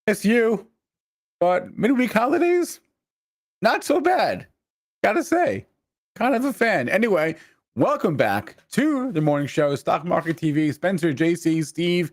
It's you. But midweek holidays, not so bad. Gotta say, kind of a fan. Anyway, welcome back to the morning show, Stock Market TV. Spencer, JC, Steve,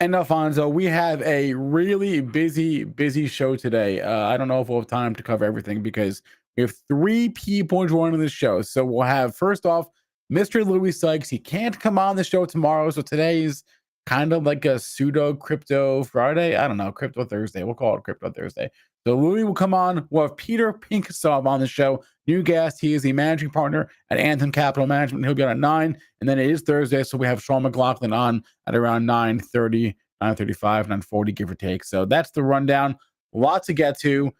and Alfonso. We have a really busy show today. I don't know if we'll have time to cover everything because we have 3 people joining the show. So we'll have, first off, Mr. Louis Sykes. He can't come on the show tomorrow, so today's kind of like a pseudo crypto Friday. I don't know, crypto Thursday. We'll call it crypto Thursday. So Louis will come on. We'll have Petr Pinkhasov on the show. New guest. He is the managing partner at Anthem Capital Management. He'll be on at 9. And then it is Thursday, so we have Sean McLaughlin on at around 9:30, 9:35, 9:40, give or take. So that's the rundown. A lot to get to.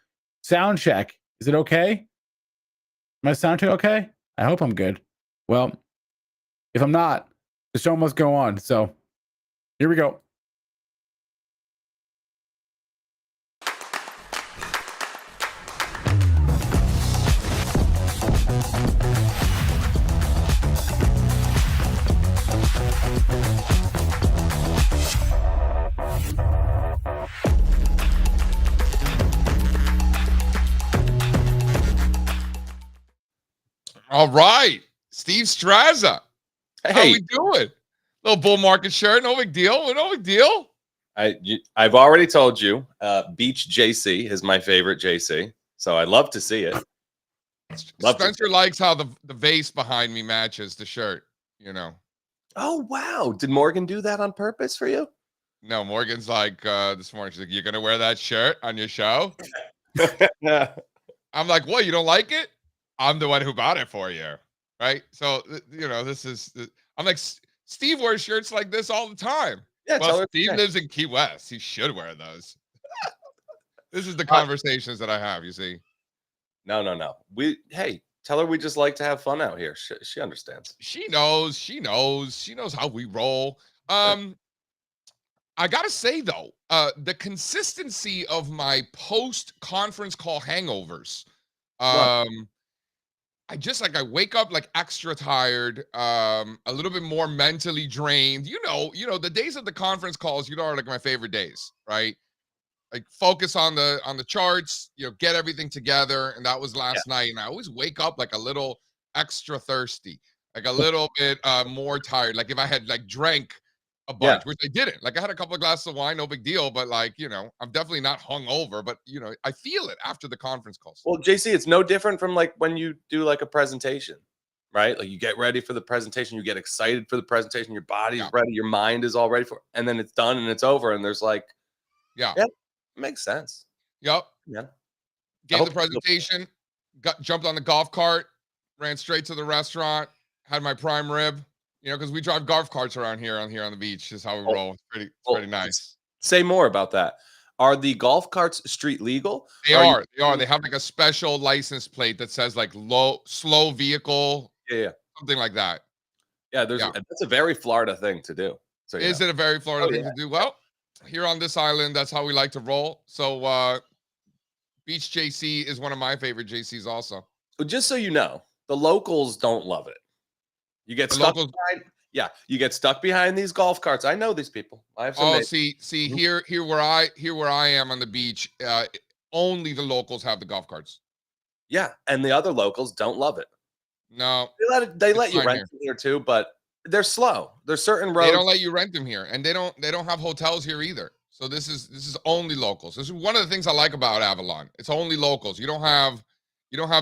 Sound check. Is it okay? My sound check okay? I hope I'm good. Well, if I'm not, the show must go on. So here we go. All right, Steve Strazza. Hey, how we doing? Little bull market shirt, no big deal. No big deal. I've already told you, Beach JC is my favorite JC, so I'd love to see it. Spencer likes how the vase behind me matches the shirt. You know. Oh wow! Did Morgan do that on purpose for you? No, Morgan's like this morning. She's like, "You're gonna wear that shirt on your show?" I'm like, "What? You don't like it? I'm the one who bought it for you, right?" So you know, this is. I'm like, Steve wears shirts like this all the time. Yeah, well, Steve lives in Key West. He should wear those. This is the conversations that I have. You see. No. Hey, tell her we just like to have fun out here. She understands. She knows. She knows how we roll. I gotta say though, the consistency of my post-conference call hangovers. I wake up like extra tired, a little bit more mentally drained. You know, the days of the conference calls, are like my favorite days, right? Like focus on the charts, get everything together. And that was last night. And I always wake up like a little extra thirsty, like a little bit more tired. Like if I had like drank a bunch, which I didn't. Like I had a couple of glasses of wine, no big deal. But like, I'm definitely not hungover, but I feel it after the conference calls. Well, JC, it's no different from like when you do like a presentation, right? Like you get ready for the presentation, you get excited for the presentation, your body's ready, your mind is all ready for it, and then it's done and it's over. And there's like, it makes sense. Yep. Yeah. Gave the presentation, jumped on the golf cart, ran straight to the restaurant, had my prime rib. Because we drive golf carts around here on the beach. Is how we roll. It's pretty nice. Say more about that. Are the golf carts street legal? They are. They have like a special license plate that says like slow vehicle. Yeah. Something like that. Yeah, that's a very Florida thing to do. So is it a very Florida thing to do? Well, here on this island, that's how we like to roll. So Beach JC is one of my favorite JCs also. Well, just so you know, the locals don't love it. You get stuck behind, you get stuck behind these golf carts. I know these people. I have some. See here where I am on the beach, only the locals have the golf carts. Yeah, and the other locals don't love it. No, they let you rent them here too, but they're slow. There's certain roads. They don't let you rent them here, and they don't have hotels here either. So this is only locals. This is one of the things I like about Avalon. It's only locals. You don't have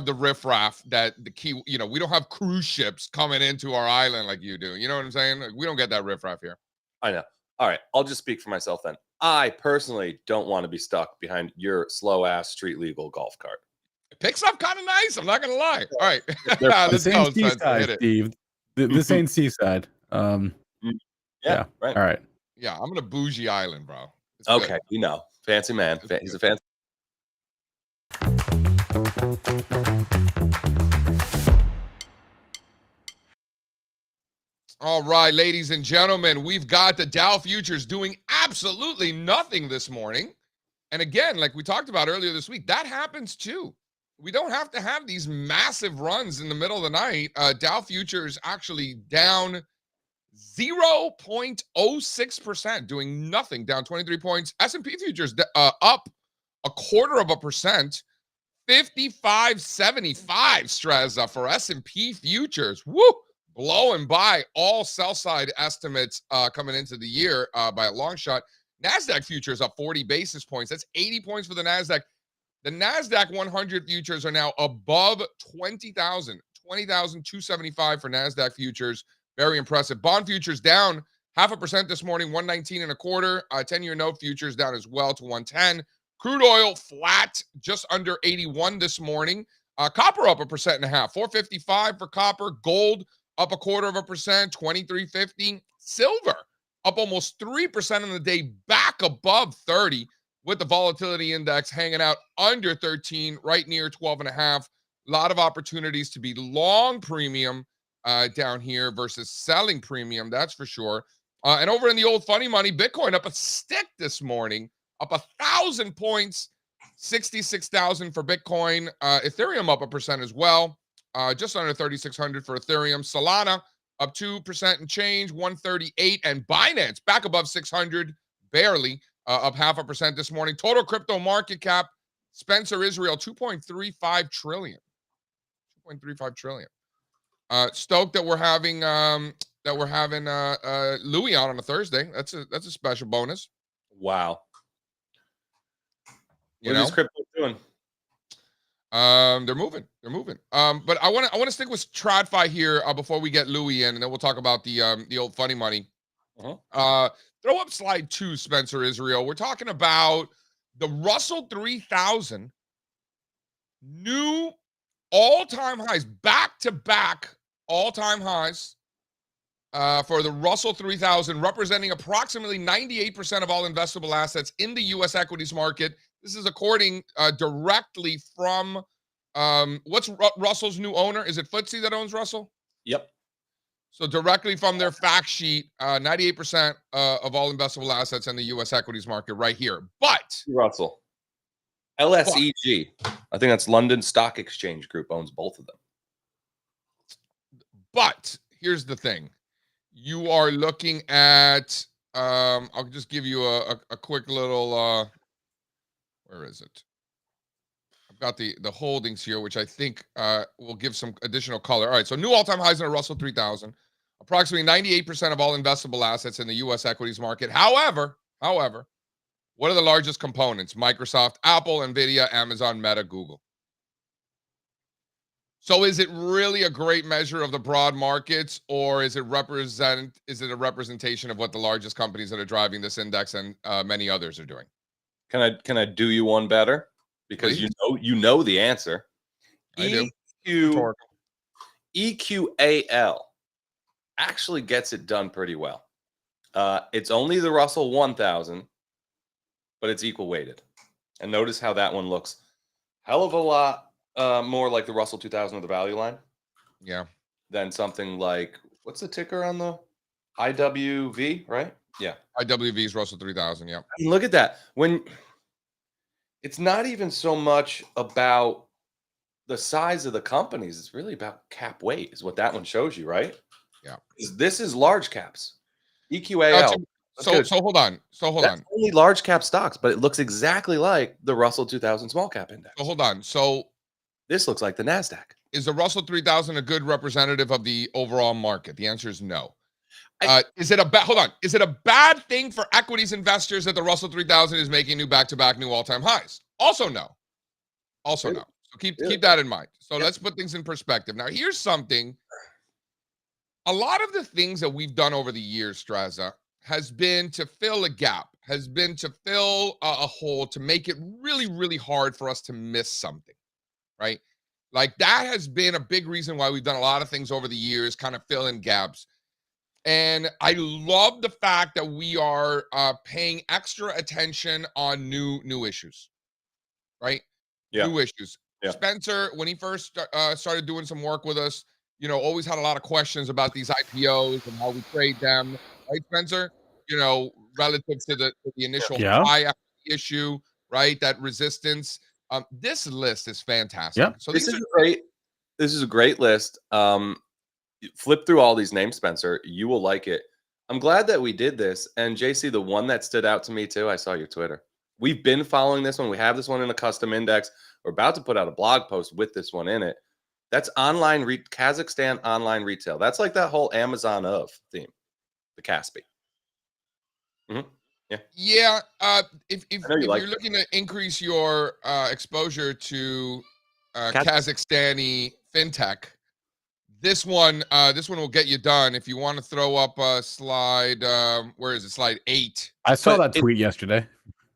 the riffraff that the key, we don't have cruise ships coming into our island like you do. You know what I'm saying? Like, we don't get that riffraff here. I know. All right. I'll just speak for myself then. I personally don't want to be stuck behind your slow ass street legal golf cart. It picks up kind of nice. I'm not going to lie. All right. Let's go, Seaside, Steve. This ain't Seaside. Right. All right. Yeah. I'm in a bougie island, bro. It's okay. Good. Fancy man. He's a fancy. All right, ladies and gentlemen, we've got the Dow futures doing absolutely nothing this morning. And again, like we talked about earlier this week, that happens too. We don't have to have these massive runs in the middle of the night. Dow futures actually down 0.06%, doing nothing, down 23 points. S&P futures up 0.25%, 55.75 Strazza for S&P futures. Woo! Blowing by all sell-side estimates coming into the year by a long shot. NASDAQ futures up 40 basis points. That's 80 points for the NASDAQ. The NASDAQ 100 futures are now above 20,000. 20,275 for NASDAQ futures. Very impressive. Bond futures down 0.5% this morning, 119.25. 10-year note futures down as well to 110. Crude oil flat, just under 81 this morning. Copper up 1.5%, 455 for copper. Gold up 0.25%, 23.50. Silver up almost 3% on the day, back above 30, with the volatility index hanging out under 13, right near 12.5. A lot of opportunities to be long premium down here versus selling premium, that's for sure. And over in the old funny money, Bitcoin up a stick this morning, up 1,000 points, 66,000 for Bitcoin. Ethereum up 1% as well, just under 3,600 for Ethereum. Solana up 2% and change, 138. And Binance back above 600, barely, up 0.5% this morning. Total crypto market cap, Spencer Israel, 2.35 trillion. 2.35 trillion. Stoked that we're having Louis on a Thursday. That's a special bonus. Wow. What is crypto doing? They're moving. But I want to stick with TradFi here before we get Louis in, and then we'll talk about the old funny money. Throw up slide 2, Spencer Israel. We're talking about the Russell 3000 new all-time highs, back-to-back all-time highs for the Russell 3000, representing approximately 98% of all investable assets in the U.S. equities market. This is according directly from, what's Russell's new owner? Is it FTSE that owns Russell? Yep. So directly from their fact sheet, 98% of all investable assets in the U.S. equities market right here. But Russell. LSEG, I think that's London Stock Exchange Group, owns both of them. But here's the thing. You are looking at, I'll just give you a quick little, where is it? I've got the holdings here, which I think will give some additional color. All right, so new all-time highs in a Russell 3000. Approximately 98% of all investable assets in the U.S. equities market. However, what are the largest components? Microsoft, Apple, NVIDIA, Amazon, Meta, Google. So is it really a great measure of the broad markets, or is it a representation of what the largest companies that are driving this index and many others are doing? Can I do you one better? Because Please. you know the answer. I do. EQAL actually gets it done pretty well. It's only the Russell 1000, but it's equal weighted. And notice how that one looks hell of a lot more like the Russell 2000 or the value line. Yeah. Than something like, what's the ticker on the IWV, right? Yeah. IWV's Russell 3000, yeah. I mean, look at that. When it's not even so much about the size of the companies, it's really about cap weight, is what that one shows you, right? Yeah. This is large caps. EQAL. So hold on. That's only large cap stocks, but it looks exactly like the Russell 2000 small cap index. So hold on. So this looks like the NASDAQ. Is the Russell 3000 a good representative of the overall market? The answer is no. Is it a bad thing for equities investors that the Russell 3000 is making new back-to-back new all-time highs? Also no. No. So keep that in mind. So let's put things in perspective. Now here's something. A lot of the things that we've done over the years, Strazza, has been to fill a gap, has been to fill a hole, to make it really, really hard for us to miss something, right? Like that has been a big reason why we've done a lot of things over the years, kind of fill in gaps. And I love the fact that we are paying extra attention on new issues, right? Yeah. New issues. Yeah. Spencer, when he first started doing some work with us, always had a lot of questions about these IPOs and how we trade them, right, Spencer? Relative to the initial high issue, right? That resistance. This list is fantastic. Yeah. So this is a great list. Flip through all these names, Spencer. You will like it. I'm glad that we did this. And JC, the one that stood out to me too, I saw your Twitter. We've been following this one. We have this one in a custom index. We're about to put out a blog post with this one in it. That's Kazakhstan online retail. That's like that whole Amazon of theme, the Kaspi. Yeah. If you're looking to increase your exposure to Kazakhstani fintech, this one will get you done. If you want to throw up a slide, where is it? Slide 8. I saw that tweet yesterday.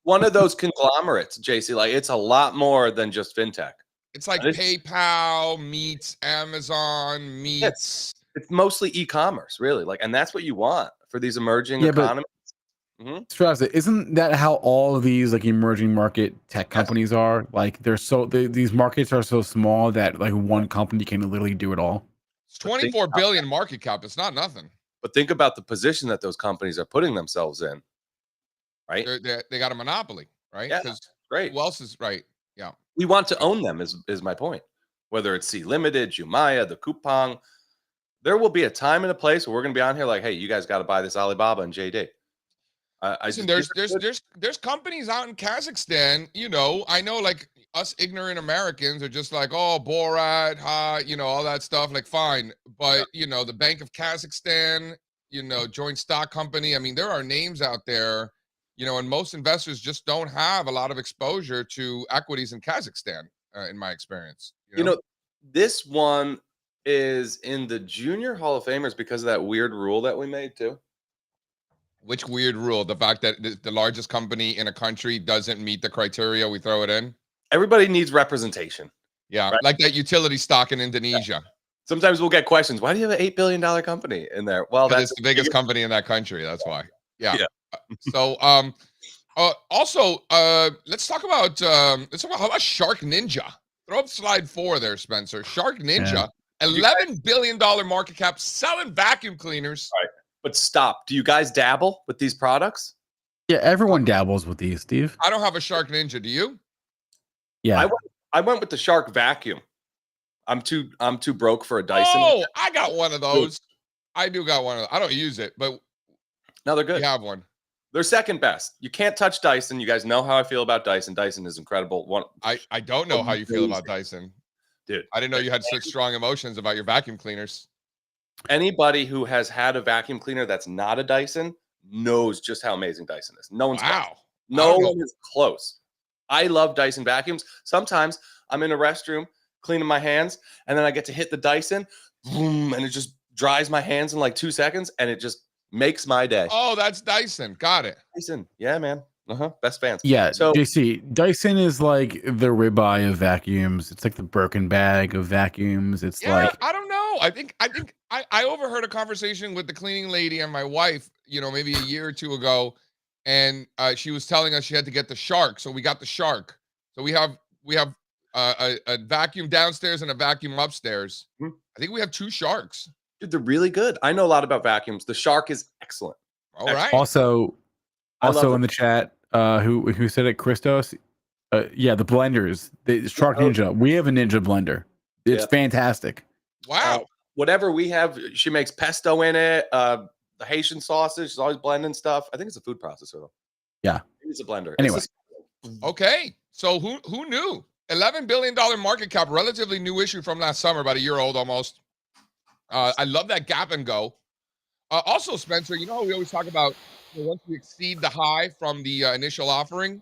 One of those conglomerates, JC. Like, it's a lot more than just fintech. It's like PayPal meets Amazon meets. It's mostly e-commerce, really. Like, and that's what you want for these emerging economies. Strazza, isn't that how all of these like emerging market tech companies are? Like, these markets are so small that like one company can literally do it all. It's 24 billion market cap. It's not nothing. But think about the position that those companies are putting themselves in. Right? They got a monopoly, right? Yeah, great. Who else is right? Yeah. We want to own them is my point. Whether it's C Limited, Jumaya, the Coupang, there will be a time and a place where we're going to be on here like, hey, you guys got to buy this Alibaba and JD. Listen, there's companies out in Kazakhstan, I know like us ignorant Americans are just like, oh, Borat, all that stuff, like fine. But, the Bank of Kazakhstan, joint stock company. I mean, there are names out there, and most investors just don't have a lot of exposure to equities in Kazakhstan, in my experience. This one is in the Junior Hall of Famers because of that weird rule that we made too. Which weird rule? The fact that the largest company in a country doesn't meet the criteria, we throw it in? Everybody needs representation. Yeah, right? Like that utility stock in Indonesia. Yeah. Sometimes we'll get questions. Why do you have an $8 billion company in there? Well, that's the biggest company in that country. That's why. Yeah. So, also, let's talk about how about Shark Ninja? Throw up slide 4 there, Spencer. Shark Ninja, $11 billion market cap, selling vacuum cleaners. Right. But stop. Do you guys dabble with these products? Yeah, everyone dabbles with these, Steve. I don't have a Shark Ninja. Do you? Yeah. I went with the Shark Vacuum. I'm too broke for a Dyson. Oh, I got one of those. I do got one of those. I don't use it, but no, they're good. You have one. They're second best. You can't touch Dyson. You guys know how I feel about Dyson. Dyson is incredible. I don't know how you feel about Dyson. Dude, I didn't know you had such strong emotions about your vacuum cleaners. Anybody who has had a vacuum cleaner that's not a Dyson knows just how amazing Dyson is. No one's close. No one is close. I love Dyson vacuums. Sometimes I'm in a restroom cleaning my hands, and then I get to hit the Dyson, boom, and it just dries my hands in like 2 seconds, and it just makes my day. Oh, that's Dyson. Got it. Dyson. Yeah, man. Best fans. Yeah. So JC, Dyson is like the ribeye of vacuums. It's like the Birkin bag of vacuums. It's like, I don't know. I overheard a conversation with the cleaning lady and my wife, maybe a year or two ago, and she was telling us she had to get the Shark. So we got the Shark. So we have a vacuum downstairs and a vacuum upstairs. I think we have 2 Sharks. Dude, they're really good. I know a lot about vacuums. The Shark is excellent. All right. Also in the chat, who said it? Christos. Yeah, the blenders. The Shark Ninja. We have a Ninja blender. It's fantastic. Wow. Whatever we have, she makes pesto in it. The Haitian sausage. She's always blending stuff. I think it's a food processor though. Yeah. It's a blender. Anyway. Okay. So who knew? $11 billion market cap, relatively new issue from last summer, about a year old almost. I love that gap and go. Also, Spencer, we always talk about once we exceed the high from the initial offering,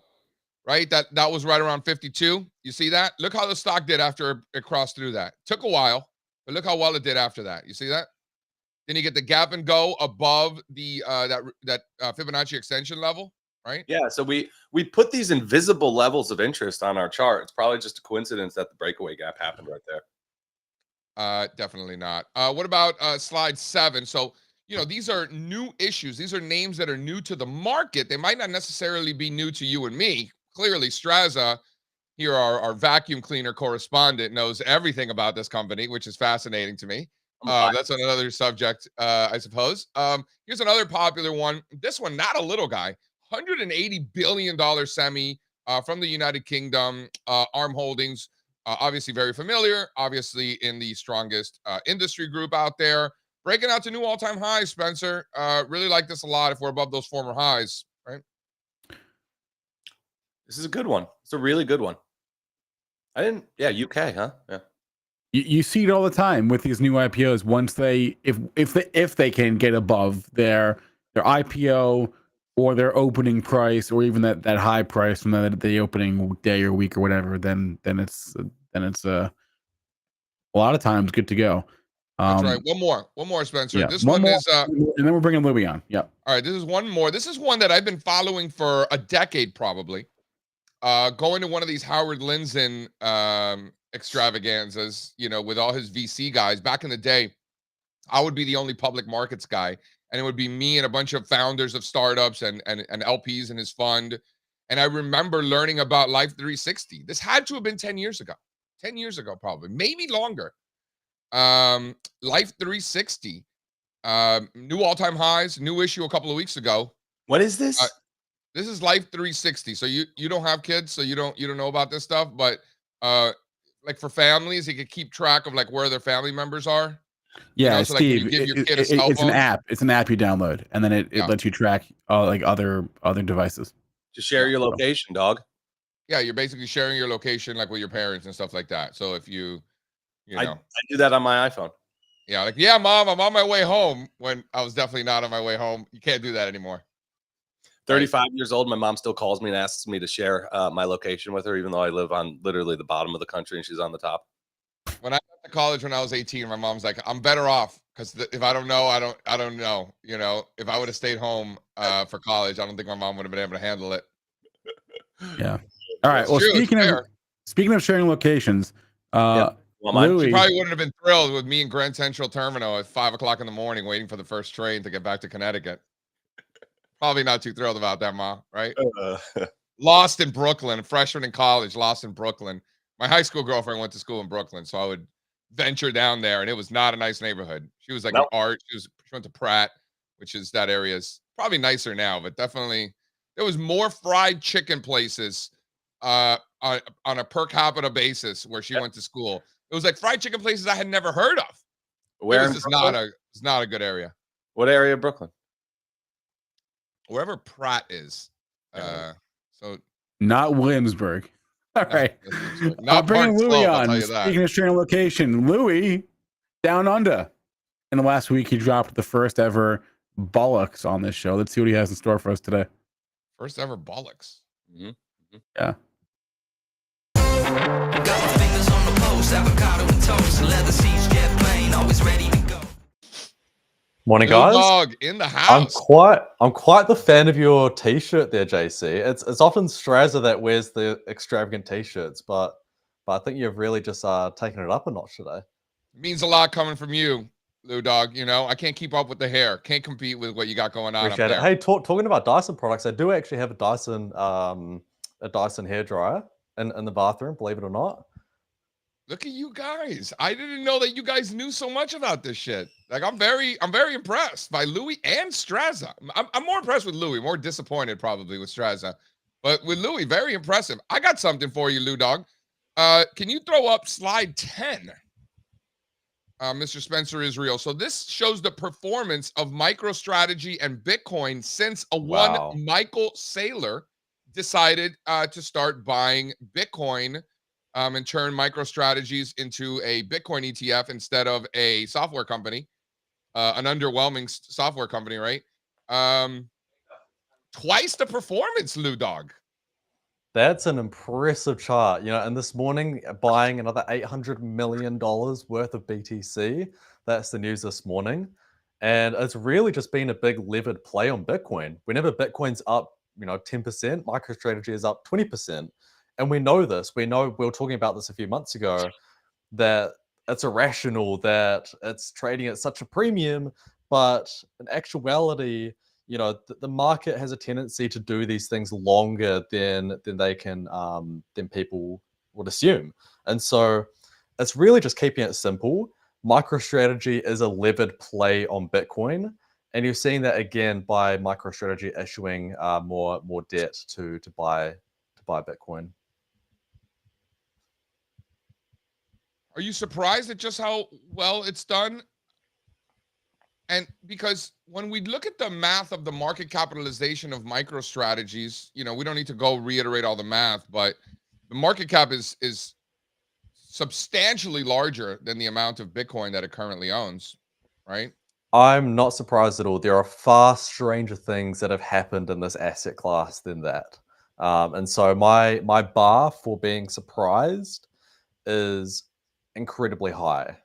right? That was right around 52. You see that? Look how the stock did after it crossed through that. Took a while, but look how well it did after that. You see that? Then you get the gap and go above the that Fibonacci extension level, right? Yeah. So we put these invisible levels of interest on our chart. It's probably just a coincidence that the breakaway gap happened right there. Definitely not. What about slide 7? So, these are new issues. These are names that are new to the market. They might not necessarily be new to you and me. Clearly, Strazza, here, our vacuum cleaner correspondent, knows everything about this company, which is fascinating to me. That's another subject, I suppose. Here's another popular one. This one, not a little guy. $180 billion semi from the United Kingdom, ARM Holdings. Obviously very familiar, obviously in the strongest industry group out there. Breaking out to new all-time highs, Spencer. Really like this a lot if we're above those former highs, right? This is a good one. It's a really good one. Yeah, UK, huh? Yeah. You see it all the time with these new IPOs. Once if they can get above their IPO or their opening price, or even that high price from the opening day or week or whatever, then it's a lot of times good to go. That's right. One more, Spencer. Yeah, This one more, is and then we're bringing Louis on. Yep. All right, this is one more. This is one that I've been following for a decade, probably. Going to one of these Howard Lindzen extravaganzas, with all his VC guys. Back in the day, I would be the only public markets guy, and it would be me and a bunch of founders of startups and LPs in his fund. And I remember learning about Life 360. This had to have been 10 years ago. 10 years ago, probably, maybe longer. Life 360, new all-time highs, new issue a couple of weeks ago. What is this? This is Life 360. So you don't have kids, so you don't know about this stuff, but like for families, you could keep track of like where their family members are. Yeah, so Steve, like when you give your kid a cell it's phone, an app. It's an app you download, and then it lets you track like other devices. Just share your location, dog. Yeah, you're basically sharing your location like with your parents and stuff like that. So if you know, I do that on my iPhone. Yeah, like, yeah, Mom, I'm on my way home, when I was definitely not on my way home. You can't do that anymore. 35 years old, my mom still calls me and asks me to share my location with her, even though I live on literally the bottom of the country and she's on the top. When I went to college when I was 18, my mom's like, I'm better off, because if I don't know, I don't know. If I would have stayed home for college, I don't think my mom would have been able to handle it. Yeah. All right. Well, speaking of sharing locations, Louis, she probably wouldn't have been thrilled with me in Grand Central Terminal at 5 o'clock in the morning waiting for the first train to get back to Connecticut. Probably not too thrilled about that, Ma, right? Lost in Brooklyn, freshman in college, lost in Brooklyn. My high school girlfriend went to school in Brooklyn, so I would venture down there, and it was not a nice neighborhood. She was like an art. She went to Pratt, which is that area's probably nicer now, but definitely there was more fried chicken places on a per capita basis where she went to school. It was like fried chicken places I had never heard of. Where it's not a good area. What area of Brooklyn? Wherever Pratt is. So not Williamsburg. All right. Not bringing Louis Slope, on. I'll tell you that. Speaking of sharing location, Louis down under. In the last week, he dropped the first ever bollocks on this show. Let's see what he has in store for us today. First ever bollocks. Yeah. Got my fingers on the post, avocado and toast, leather seats, jet plane, always ready to go. Morning, guys. Dog in the house. I'm quite the fan of your t-shirt there, JC. It's often Strazza that wears the extravagant t-shirts, but I think you've really just taken it up a notch today. It means a lot coming from you, Lou Dog. I can't keep up with the hair. Can't compete with what you got going on. Appreciate it. Hey, talking about Dyson products, I do actually have a Dyson hairdryer in the bathroom, believe it or not. Look at you guys. I didn't know that you guys knew so much about this shit. Like, I'm very impressed by Louis and Strazza. I'm more impressed with Louis, more disappointed probably with Strazza. But with Louis, very impressive. I got something for you, Lou Dog. Can you throw up slide 10? Mr. Spencer Israel. So this shows the performance of MicroStrategy and Bitcoin since one Michael Saylor decided to start buying Bitcoin and turn MicroStrategies into a Bitcoin ETF instead of a software company, an underwhelming software company, right? Twice the performance, Lou Dog. That's an impressive chart, and this morning buying another $800 million worth of BTC. That's the news this morning. And it's really just been a big levered play on Bitcoin. Whenever Bitcoin's up, 10%, MicroStrategy is up 20%. And we know this. We were talking about this a few months ago, that it's irrational that it's trading at such a premium, but in actuality, the market has a tendency to do these things longer than they can than people would assume. And so it's really just keeping it simple. MicroStrategy is a levered play on Bitcoin, and you're seeing that again by MicroStrategy issuing more debt to buy Bitcoin. Are you surprised at just how well it's done? And because when we look at the math of the market capitalization of MicroStrategies, you know, we don't need to go reiterate all the math, but the market cap is substantially larger than the amount of Bitcoin that it currently owns, right? I'm not surprised at all. There are far stranger things that have happened in this asset class than that. And so my bar for being surprised is incredibly high.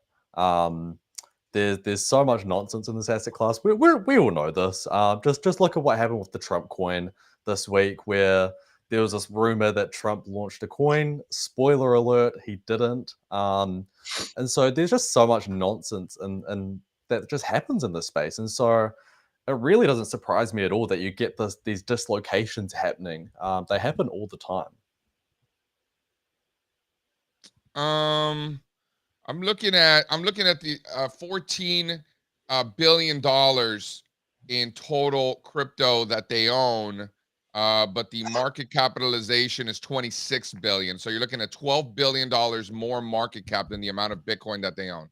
There's so much nonsense in this asset class. We all know this. Just look at what happened with the Trump coin this week, where there was this rumor that Trump launched a coin. Spoiler alert, he didn't. And so there's just so much nonsense and that just happens in this space. And so it really doesn't surprise me at all that you get these dislocations happening. They happen all the time. I'm looking at the $14 billion in total crypto that they own, but the market capitalization is 26 billion. So you're looking at $12 billion more market cap than the amount of Bitcoin that they own.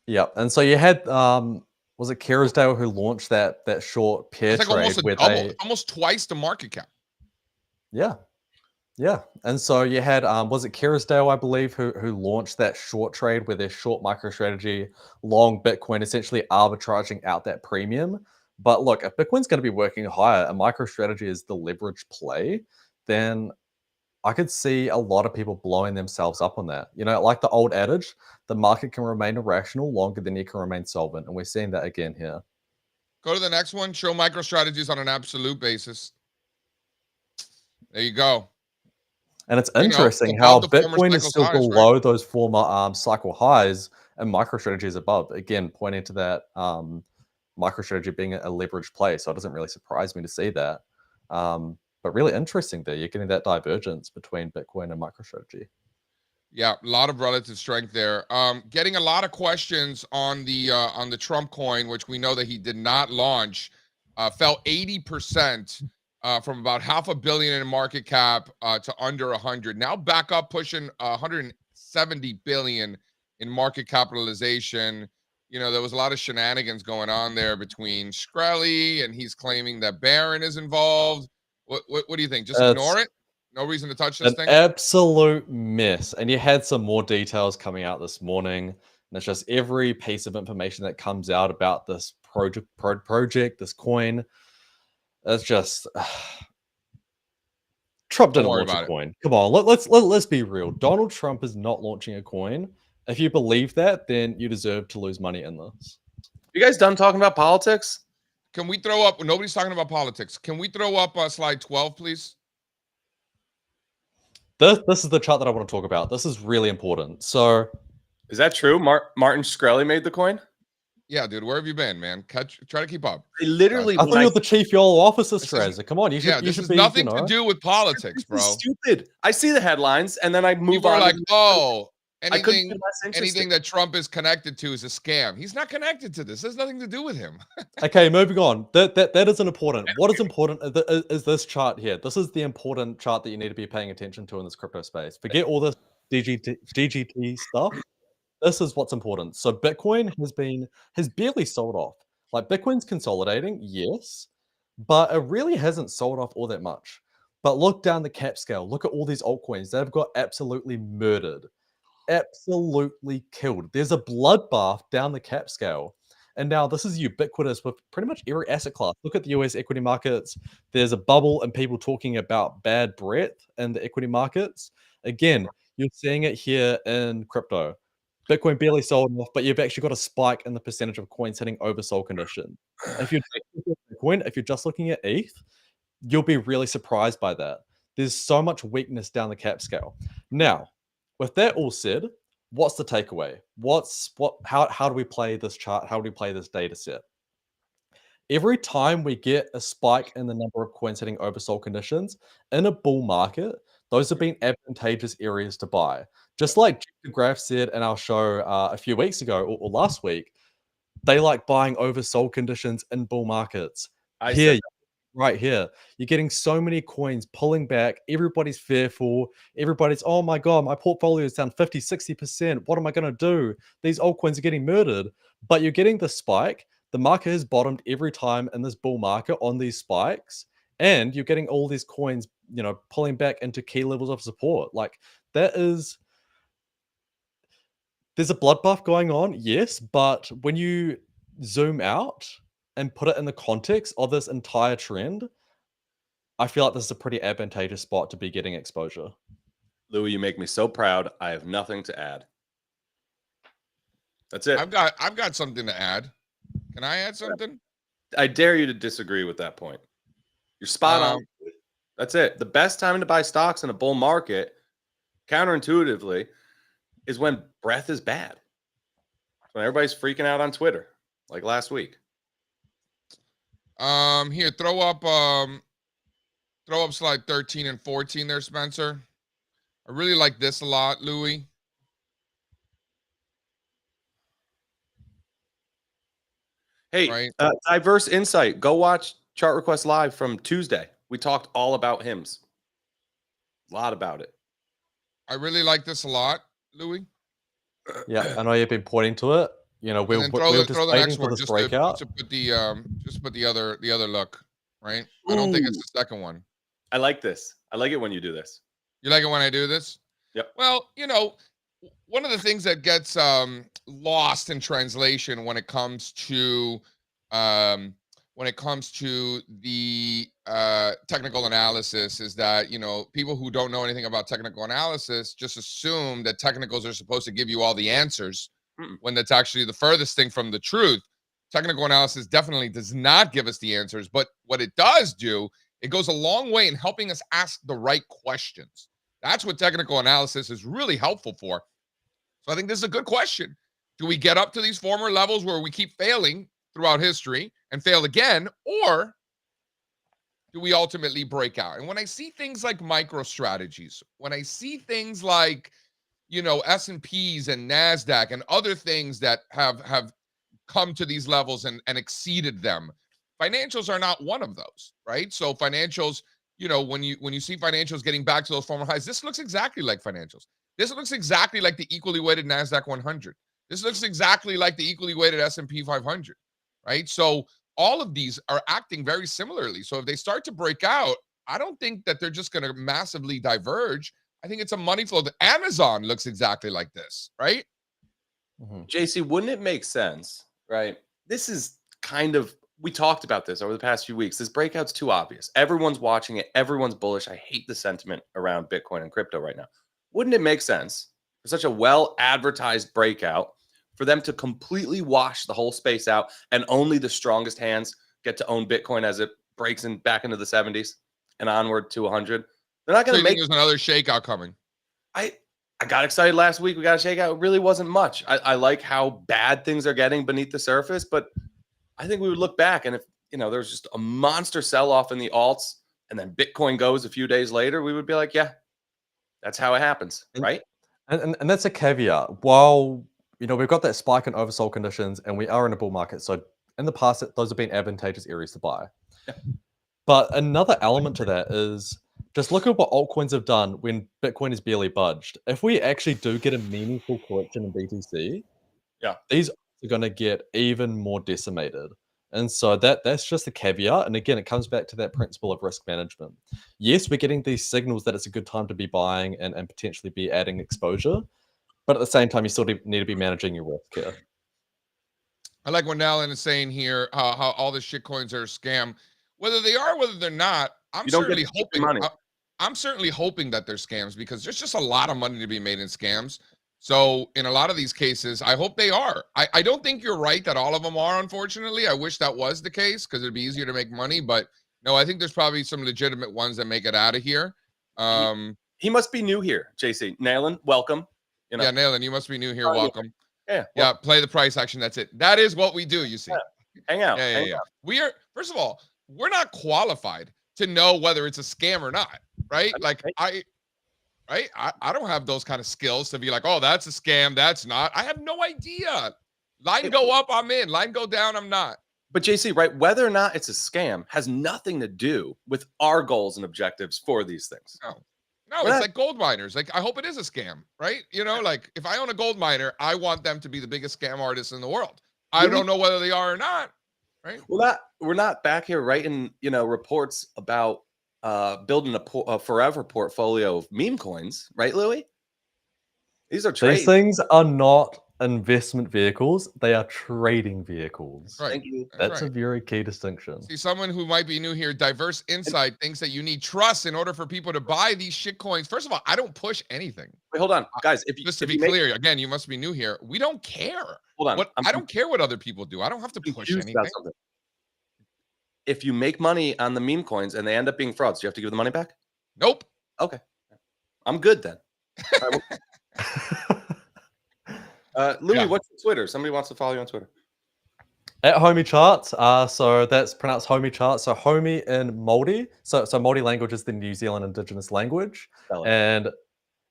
Yeah, and so you had was it Kerrisdale who launched that short pair It's like trade almost twice the market cap. Yeah, and so you had was it Kerrisdale, I believe, who launched that short trade where they're short MicroStrategy, long Bitcoin, essentially arbitraging out that premium. But look, if Bitcoin's going to be working higher and MicroStrategy is the leverage play, then I could see a lot of people blowing themselves up on that. You know, like the old adage, the market can remain irrational longer than you can remain solvent, and we're seeing that again here. Go to the next one. Show MicroStrategies on an absolute basis. There you go. And it's interesting how Bitcoin is still below those former cycle highs and MicroStrategy is above. Again, pointing to that MicroStrategy being a leverage play. So it doesn't really surprise me to see that. But really interesting there. You're getting that divergence between Bitcoin and MicroStrategy. Yeah, a lot of relative strength there. Getting a lot of questions on the Trump coin, which we know that he did not launch, fell 80%. From about $500 million in market cap to under 100. Now back up, pushing 170 billion in market capitalization. You know, there was a lot of shenanigans going on there between Shkreli, and he's claiming that Barron is involved. What do you think? Just ignore it? No reason to touch this thing? Absolute mess. And you had some more details coming out this morning. And it's just every piece of information that comes out about this project, this coin. That's just Trump didn't launch a coin. Come on, let's be real. Donald Trump is not launching a coin. If you believe that, then you deserve to lose money in this. You guys done talking about politics? Can we throw up? Nobody's talking about politics. Can we throw up slide 12, please? This is the chart that I want to talk about. This is really important. So, is that true? Martin Shkreli made the coin? Yeah, dude, where have you been, man? Try to keep up. I literally, I thought you're the chief YOLO officer, Strazza. Come on, you should. This has nothing to do with politics, bro. Stupid. I see the headlines and then I move People on. Are like, oh, anything that Trump is connected to is a scam. He's not connected to this. There's nothing to do with him. Okay, moving on. That isn't important. What is important is this chart here. This is the important chart that you need to be paying attention to in this crypto space. Forget all this DGT stuff. This is what's important. So Bitcoin has barely sold off. Like Bitcoin's consolidating, yes, but it really hasn't sold off all that much. But look down the cap scale. Look at all these altcoins. They've got absolutely murdered, absolutely killed. There's a bloodbath down the cap scale. And now this is ubiquitous with pretty much every asset class. Look at the US equity markets. There's a bubble and people talking about bad breadth in the equity markets. Again, you're seeing it here in crypto. Bitcoin barely sold off, but you've actually got a spike in the percentage of coins hitting oversold condition. If you're just looking at ETH, you'll be really surprised by that. There's so much weakness down the cap scale. Now, with that all said, what's the takeaway? How do we play this chart? How do we play this data set? Every time we get a spike in the number of coins hitting oversold conditions in a bull market, those have been advantageous areas to buy. Just like Jeff DeGraff said in our show a few weeks ago or last week, they like buying oversold conditions in bull markets. right here. You're getting so many coins pulling back. Everybody's fearful. Everybody's, oh my God, my portfolio is down 50, 60%. What am I going to do? These altcoins are getting murdered. But you're getting the spike. The market has bottomed every time in this bull market on these spikes. And you're getting all these coins, pulling back into key levels of support. Like that is... There's a bloodbath going on, yes, but when you zoom out and put it in the context of this entire trend, I feel like this is a pretty advantageous spot to be getting exposure. Louis, you make me so proud. I have nothing to add. That's it. I've got something to add. Can I add something? I dare you to disagree with that point. You're spot on. That's it. The best time to buy stocks in a bull market, counterintuitively, is when breath is bad. When everybody's freaking out on Twitter, like last week. Here, throw up slide 13 and 14 there, Spencer. I really like this a lot, Louis. Hey, right? Diverse Insight. Go watch Chart Request Live from Tuesday. We talked all about hymns. A lot about it. I really like this a lot, Louis. Yeah, I know you've been pointing to it. We're just waiting for this breakout. To put the other look, right? I don't think it's the second one. I like this. I like it when you do this. You like it when I do this? Yep. Well, one of the things that gets lost in translation when it comes to the technical analysis is that people who don't know anything about technical analysis just assume that technicals are supposed to give you all the answers when that's actually the furthest thing from the truth. Technical analysis definitely does not give us the answers, but what it does do, it goes a long way in helping us ask the right questions. That's what technical analysis is really helpful for. So I think this is a good question. Do we get up to these former levels where we keep failing throughout history and fail again, or do we ultimately break out? And when I see things like MicroStrategies, when I see things like, S&Ps and NASDAQ and other things that have come to these levels and exceeded them, financials are not one of those, right? So financials, when you see financials getting back to those former highs, this looks exactly like financials. This looks exactly like the equally weighted NASDAQ 100. This looks exactly like the equally weighted S&P 500, right? So all of these are acting very similarly. So if they start to break out, I don't think that they're just going to massively diverge. I think it's a money flow. The Amazon looks exactly like this, right? JC, wouldn't it make sense, right? This is kind of, we talked about this over the past few weeks. This breakout's too obvious. Everyone's watching it. Everyone's bullish. I hate the sentiment around Bitcoin and crypto right now. Wouldn't it make sense for such a well-advertised breakout for them to completely wash the whole space out and only the strongest hands get to own Bitcoin as it breaks back into the 70s and onward to 100? They're not going to make... There's another shakeout coming. I got excited last week. We got a shakeout. It really wasn't much. I like how bad things are getting beneath the surface, but I think we would look back, and if there's just a monster sell-off in the alts and then Bitcoin goes a few days later, we would be like, yeah, that's how it happens, right? And that's a caveat. While we've got that spike in oversold conditions and we are in a bull market, so in the past those have been advantageous areas to buy. Yeah. But another element to that is just look at what altcoins have done when Bitcoin is barely budged. If we actually do get a meaningful correction in BTC, these are going to get even more decimated. And so that's just a caveat. And again, it comes back to that principle of risk management. Yes, we're getting these signals that it's a good time to be buying and potentially be adding exposure. But at the same time, you still need to be managing your risk here. I like what Alan is saying here, how all the shit coins are a scam. Whether they are, whether they're not, I'm certainly hoping that they're scams, because there's just a lot of money to be made in scams. So in a lot of these cases, I hope they are. I don't think you're right that all of them are, unfortunately. I wish that was the case because it'd be easier to make money. But no, I think there's probably some legitimate ones that make it out of here. He must be new here, JC. Nayland, welcome. Yeah, Nayland, you must be new here. Welcome. Yeah. Yeah, play the price action. That's it. That is what we do, you see. Yeah. Hang out. Yeah. We are, first of all, we're not qualified to know whether it's a scam or not, right? Like I don't have those kind of skills to be like, oh, that's a scam. That's not. I have no idea. Line go up, I'm in. Line go down, I'm not. But JC, right? Whether or not it's a scam has nothing to do with our goals and objectives for these things. No, it's like gold miners. Like, I hope it is a scam, right? You know, like if I own a gold miner, I want them to be the biggest scam artists in the world. I don't know whether they are or not, right? Well, we're not back here writing, reports about building a forever portfolio of meme coins, right, Louis? These are trades. These things are not investment vehicles, they are trading vehicles. Right. Thank you. That's a very key distinction. See, someone who might be new here, Diverse Insight thinks that you need trust in order for people to buy these shit coins. First of all, I don't push anything. Wait, hold on, guys. Just to be clear, again, you must be new here. We don't care. Hold on. I don't care what other people do. I don't have to push anything. If you make money on the meme coins and they end up being frauds, do you have to give the money back? Nope. Okay. I'm good then. Louis, what's your Twitter? Somebody wants to follow you on Twitter. At Homie Charts, so that's pronounced Homie Charts. So Homie in Māori. So Māori language is the New Zealand Indigenous language, and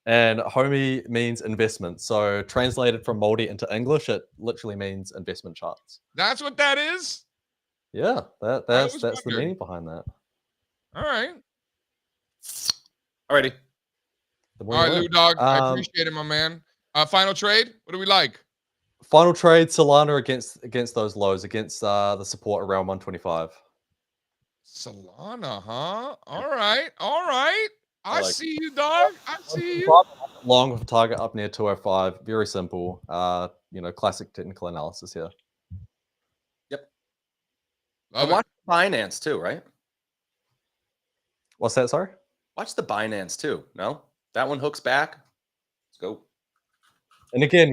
Homie means investment. So translated from Māori into English, it literally means investment charts. That's what that is. Yeah, that's the meaning behind that. All right. Alrighty. All right, Lou Dog. I appreciate it, my man. Final trade. What do we like? Final trade, Solana against those lows, against the support around 125. Solana, huh? All right. I see you, dog. I see you. Long with a target up near 205. Very simple. Classic technical analysis here. Yep. Love watch Binance too, right? What's that? Sorry. Watch the Binance too. No, that one hooks back. Let's go. And again,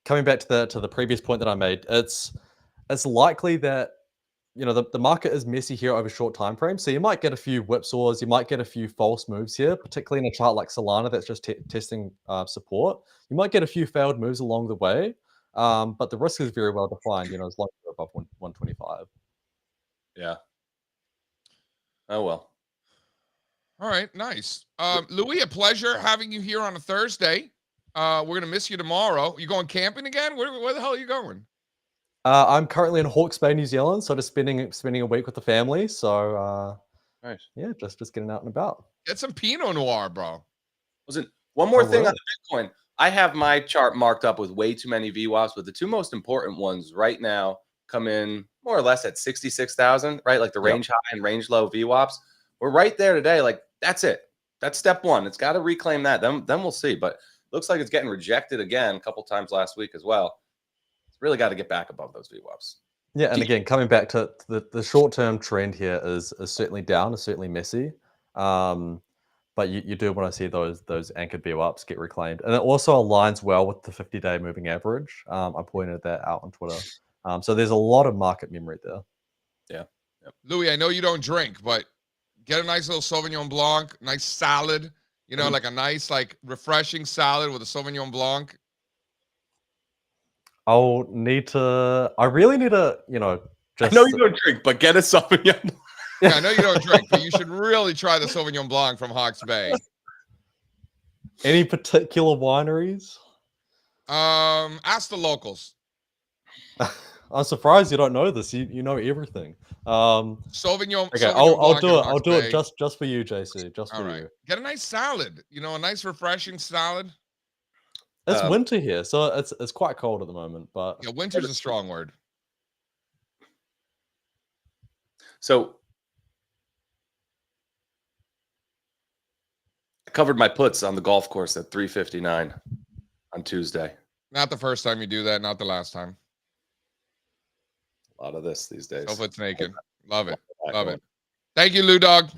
coming back to the previous point that I made, it's likely that the market is messy here over short time frames. So you might get a few whipsaws, you might get a few false moves here, particularly in a chart like Solana that's just testing support. You might get a few failed moves along the way, but the risk is very well defined. As long as you're above 125. Yeah. Oh well. All right, nice. Louis, a pleasure having you here on a Thursday. We're gonna miss you tomorrow. You going camping again? Where the hell are you going? I'm currently in Hawke's Bay, New Zealand, so just spending a week with the family. So nice. Yeah, just getting out and about. Get some Pinot Noir, bro. One more thing on the Bitcoin. I have my chart marked up with way too many VWAPs, but the two most important ones right now come in more or less at 66,000, right? Like the range high and range low VWAPs. We're right there today. Like that's it. That's step one. It's got to reclaim that. Then we'll see. But looks like it's getting rejected again a couple times last week as well. It's really got to get back above those VWAPs. Yeah, and again, coming back to the short-term trend here is certainly down, is certainly messy. But you do want to see those anchored VWAPs get reclaimed. And it also aligns well with the 50-day moving average. I pointed that out on Twitter. So there's a lot of market memory there. Yeah. Yep. Louis, I know you don't drink, but get a nice little Sauvignon Blanc, nice salad, like a nice, refreshing salad with a Sauvignon Blanc. I really need to, just... I know you don't drink, but get a Sauvignon Blanc. Yeah, I know you don't drink, but you should really try the Sauvignon Blanc from Hawke's Bay. Any particular wineries? Ask the locals. I'm surprised you don't know this. You know everything. Sauvignon. Okay, Sauvignon I'll do it just for you, JC. Just for you. Get a nice salad. A nice refreshing salad. It's winter here, so it's quite cold at the moment. But yeah, winter's a strong word. So I covered my puts on the golf course at 359 on Tuesday. Not the first time you do that. Not the last time. A lot of this these days. Hope it's naked. Love it. Love it. Thank you, Lou Dog.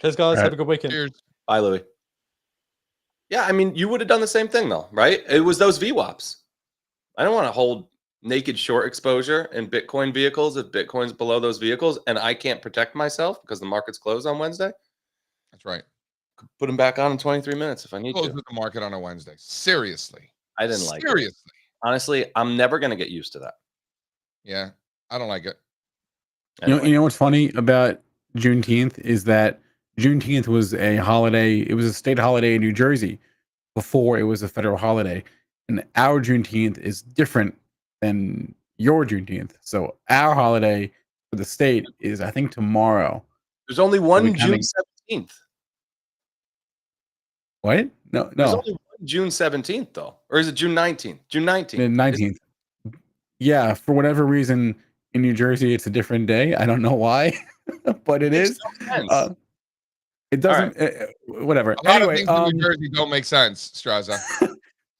Cheers, guys. Have a good weekend. Cheers. Bye, Louis. Yeah, I mean, you would have done the same thing, though, right? It was those VWAPs. I don't want to hold naked short exposure in Bitcoin vehicles if Bitcoin's below those vehicles, and I can't protect myself because the market's closed on Wednesday. That's right. Put them back on in 23 minutes if I need Close to. with the market on a Wednesday. Seriously. I didn't like it. Seriously. Honestly, I'm never going to get used to that. Yeah, I don't like it. Anyway. You know what's funny about Juneteenth is that Juneteenth was a holiday. It was a state holiday in New Jersey before it was a federal holiday. And our Juneteenth is different than your Juneteenth. So our holiday for the state is, I think, tomorrow. There's only we one kinda- June 17th. What? No, There's no, only one June 17th, though. Or is it June 19th? June 19th. the 19th. Yeah, for whatever reason in New Jersey, it's a different day. I don't know why, but it Makes is. no sense. It doesn't. Whatever. A lot of Anyway, things in New Jersey don't make sense, Strazza.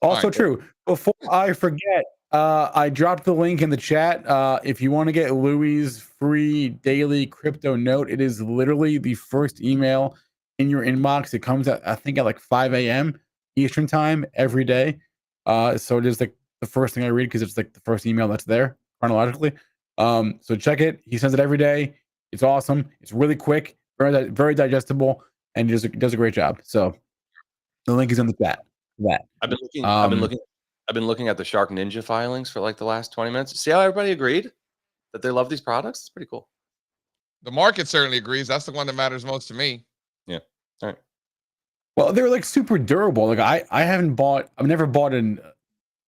also fine. true. Before I forget, I dropped the link in the chat. If you want to get Louis' free daily crypto note, it is literally the first email in your inbox. It comes at, I think, at like 5 a.m. Eastern time every day. So it is like the first thing I read because it's like the first email that's there chronologically. So check it. He sends it every day. It's awesome. It's really quick, very digestible, and it does a great job. So the link is in the chat. That I've been looking at the Shark Ninja filings for like the last 20 minutes. See how everybody agreed that they love these products? It's pretty cool. The market certainly agrees. That's the one that matters most to me. Yeah. All right. well, they're like super durable. Like I've never bought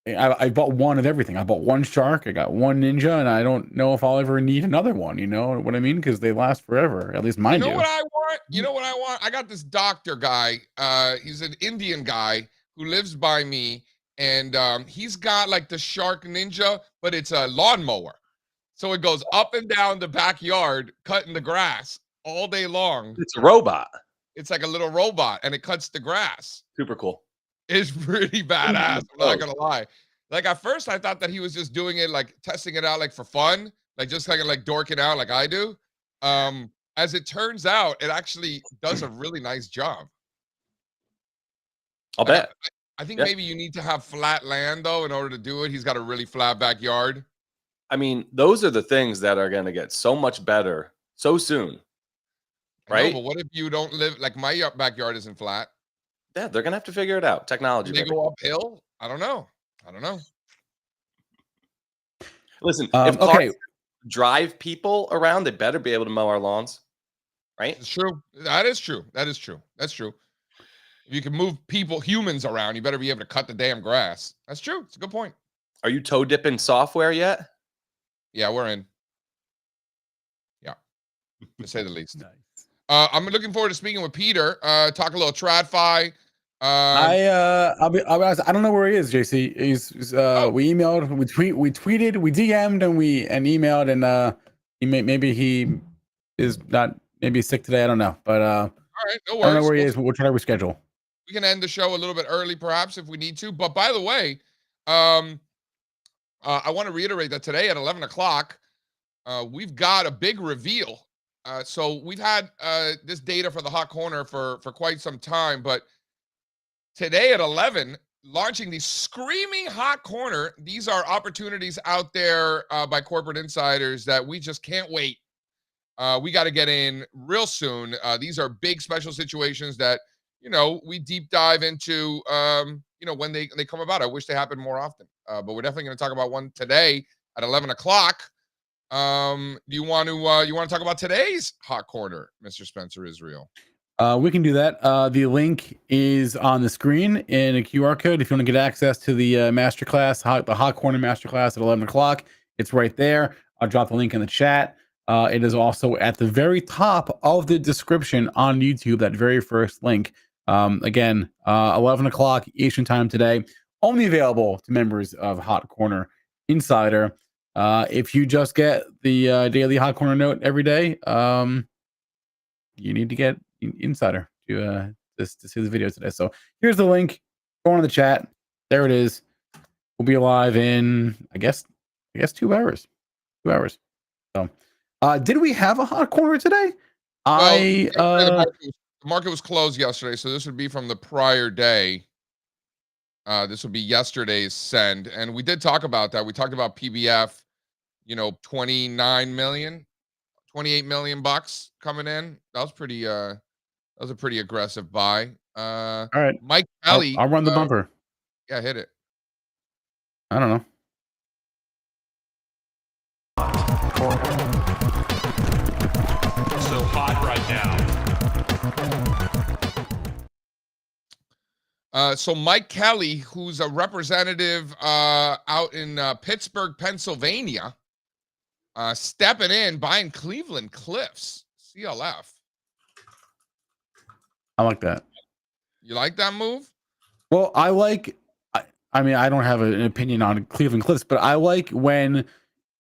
I bought one of everything. I bought one Shark, I got one Ninja, and I don't know if I'll ever need another one. You know what I mean? Because they last forever. At least mine You know do. what I want? You know what I want? I got this doctor guy. He's an Indian guy who lives by me, and he's got like the Shark Ninja, but it's a lawnmower. So it goes up and down the backyard, cutting the grass all day long. It's a robot. It's like a little robot, and it cuts the grass. Super cool. It's pretty badass. I'm not gonna lie. Like at first, I thought that he was just doing it, like testing it out, like for fun, like just kind of like dorking out, like I do. As it turns out, it actually does a really nice job. I'll bet. I think Yeah. maybe you need to have flat land though in order to do it. He's got a really flat backyard. I mean, those are the things that are going to get so much better so soon. I know, Right? but what if you don't live like my backyard isn't flat? Yeah, they're going to have to figure it out. Technology. They baby. go uphill. I don't know. Listen, if Okay. cars drive people around, they better be able to mow our lawns. Right? It's true. That is true. That's true. If you can move humans around, you better be able to cut the damn grass. That's true. It's a good point. Are you toe dipping software yet? Yeah, we're in. Yeah, to say the least. Nice. I'm looking forward to speaking with Peter. Talk a little TradFi. I'll be honest, I don't know where he is, JC. He's we emailed, we tweeted, we DM'd, and emailed, and maybe he is not, maybe he's sick today. I don't know, but all right, no I don't know worries. where he is. But we'll try to reschedule. We can end the show a little bit early, perhaps, if we need to. But by the way, I want to reiterate that today at 11 o'clock, we've got a big reveal. So we've had this data for the hot corner for quite some time, but today at 11, launching the Screaming Hot Corner. These are opportunities out there by corporate insiders that we just can't wait. We got to get in real soon. These are big special situations that, we deep dive into, when they come about. I wish they happened more often, but we're definitely going to talk about one today at 11 o'clock. Do you want to talk about today's hot corner, Mr. Spencer Israel? We can do that. The link is on the screen in a QR code. If you want to get access to the masterclass, the hot corner masterclass at 11 o'clock, it's right there. I'll drop the link in the chat. It is also at the very top of the description on YouTube, that very first link. Again, 11 o'clock Eastern time today, only available to members of Hot Corner Insider. If you just get the daily Hot Corner note every day, you need to get Insider to see the video today. So here's the link. Go on in the chat. There it is. We'll be live in, I guess 2 hours. 2 hours. So, did we have a hot corner today? The market was closed yesterday, so this would be from the prior day. This would be yesterday's send, and we did talk about that. We talked about PBF, 29 million, 28 million bucks coming in. That was a pretty aggressive buy. All right, Mike Kelly. I'll run the bumper. Yeah, hit it. I don't know. So hot right So Mike Kelly, who's a representative out in Pittsburgh, Pennsylvania, stepping in, buying Cleveland Cliffs, CLF. I like that. You like that move? Well, I mean, I don't have an opinion on Cleveland Cliffs, but I like when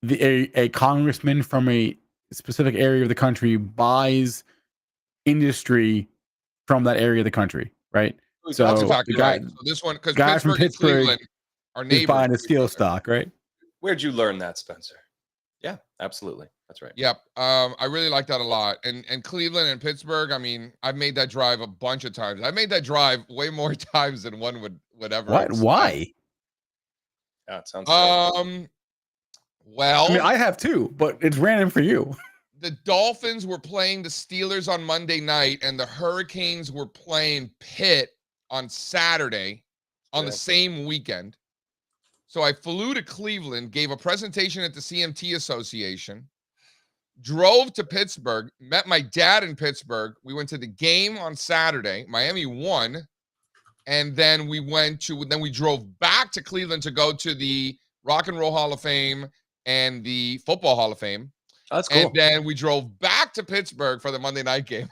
a congressman from a specific area of the country buys industry from that area of the country, right? That's So exactly the guy, right. So this one, because guy from Pittsburgh and Pittsburgh Cleveland are is neighbors. buying a to each steel other. stock, right? Where'd you learn that, Spencer? Yeah, absolutely. That's right. Yep. I really like that a lot. And Cleveland and Pittsburgh, I mean, I've made that drive a bunch of times. I made that drive way more times than one would ever What? expect. Why? Yeah, it sounds great. Well, I mean, I have too, but it's random for you. the Dolphins were playing the Steelers on Monday night, and the Hurricanes were playing Pitt on Saturday on the same weekend. So I flew to Cleveland, gave a presentation at the CMT Association, drove to Pittsburgh, met my dad in Pittsburgh. We went to the game on Saturday. Miami won. And then we drove back to Cleveland to go to the Rock and Roll Hall of Fame and the Football Hall of Fame. That's cool. And then we drove back to Pittsburgh for the Monday night game.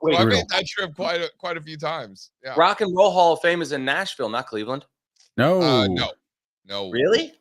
Wait, So I made that trip quite a few times. Yeah. Rock and Roll Hall of Fame is in Nashville, not Cleveland. No. No. Really?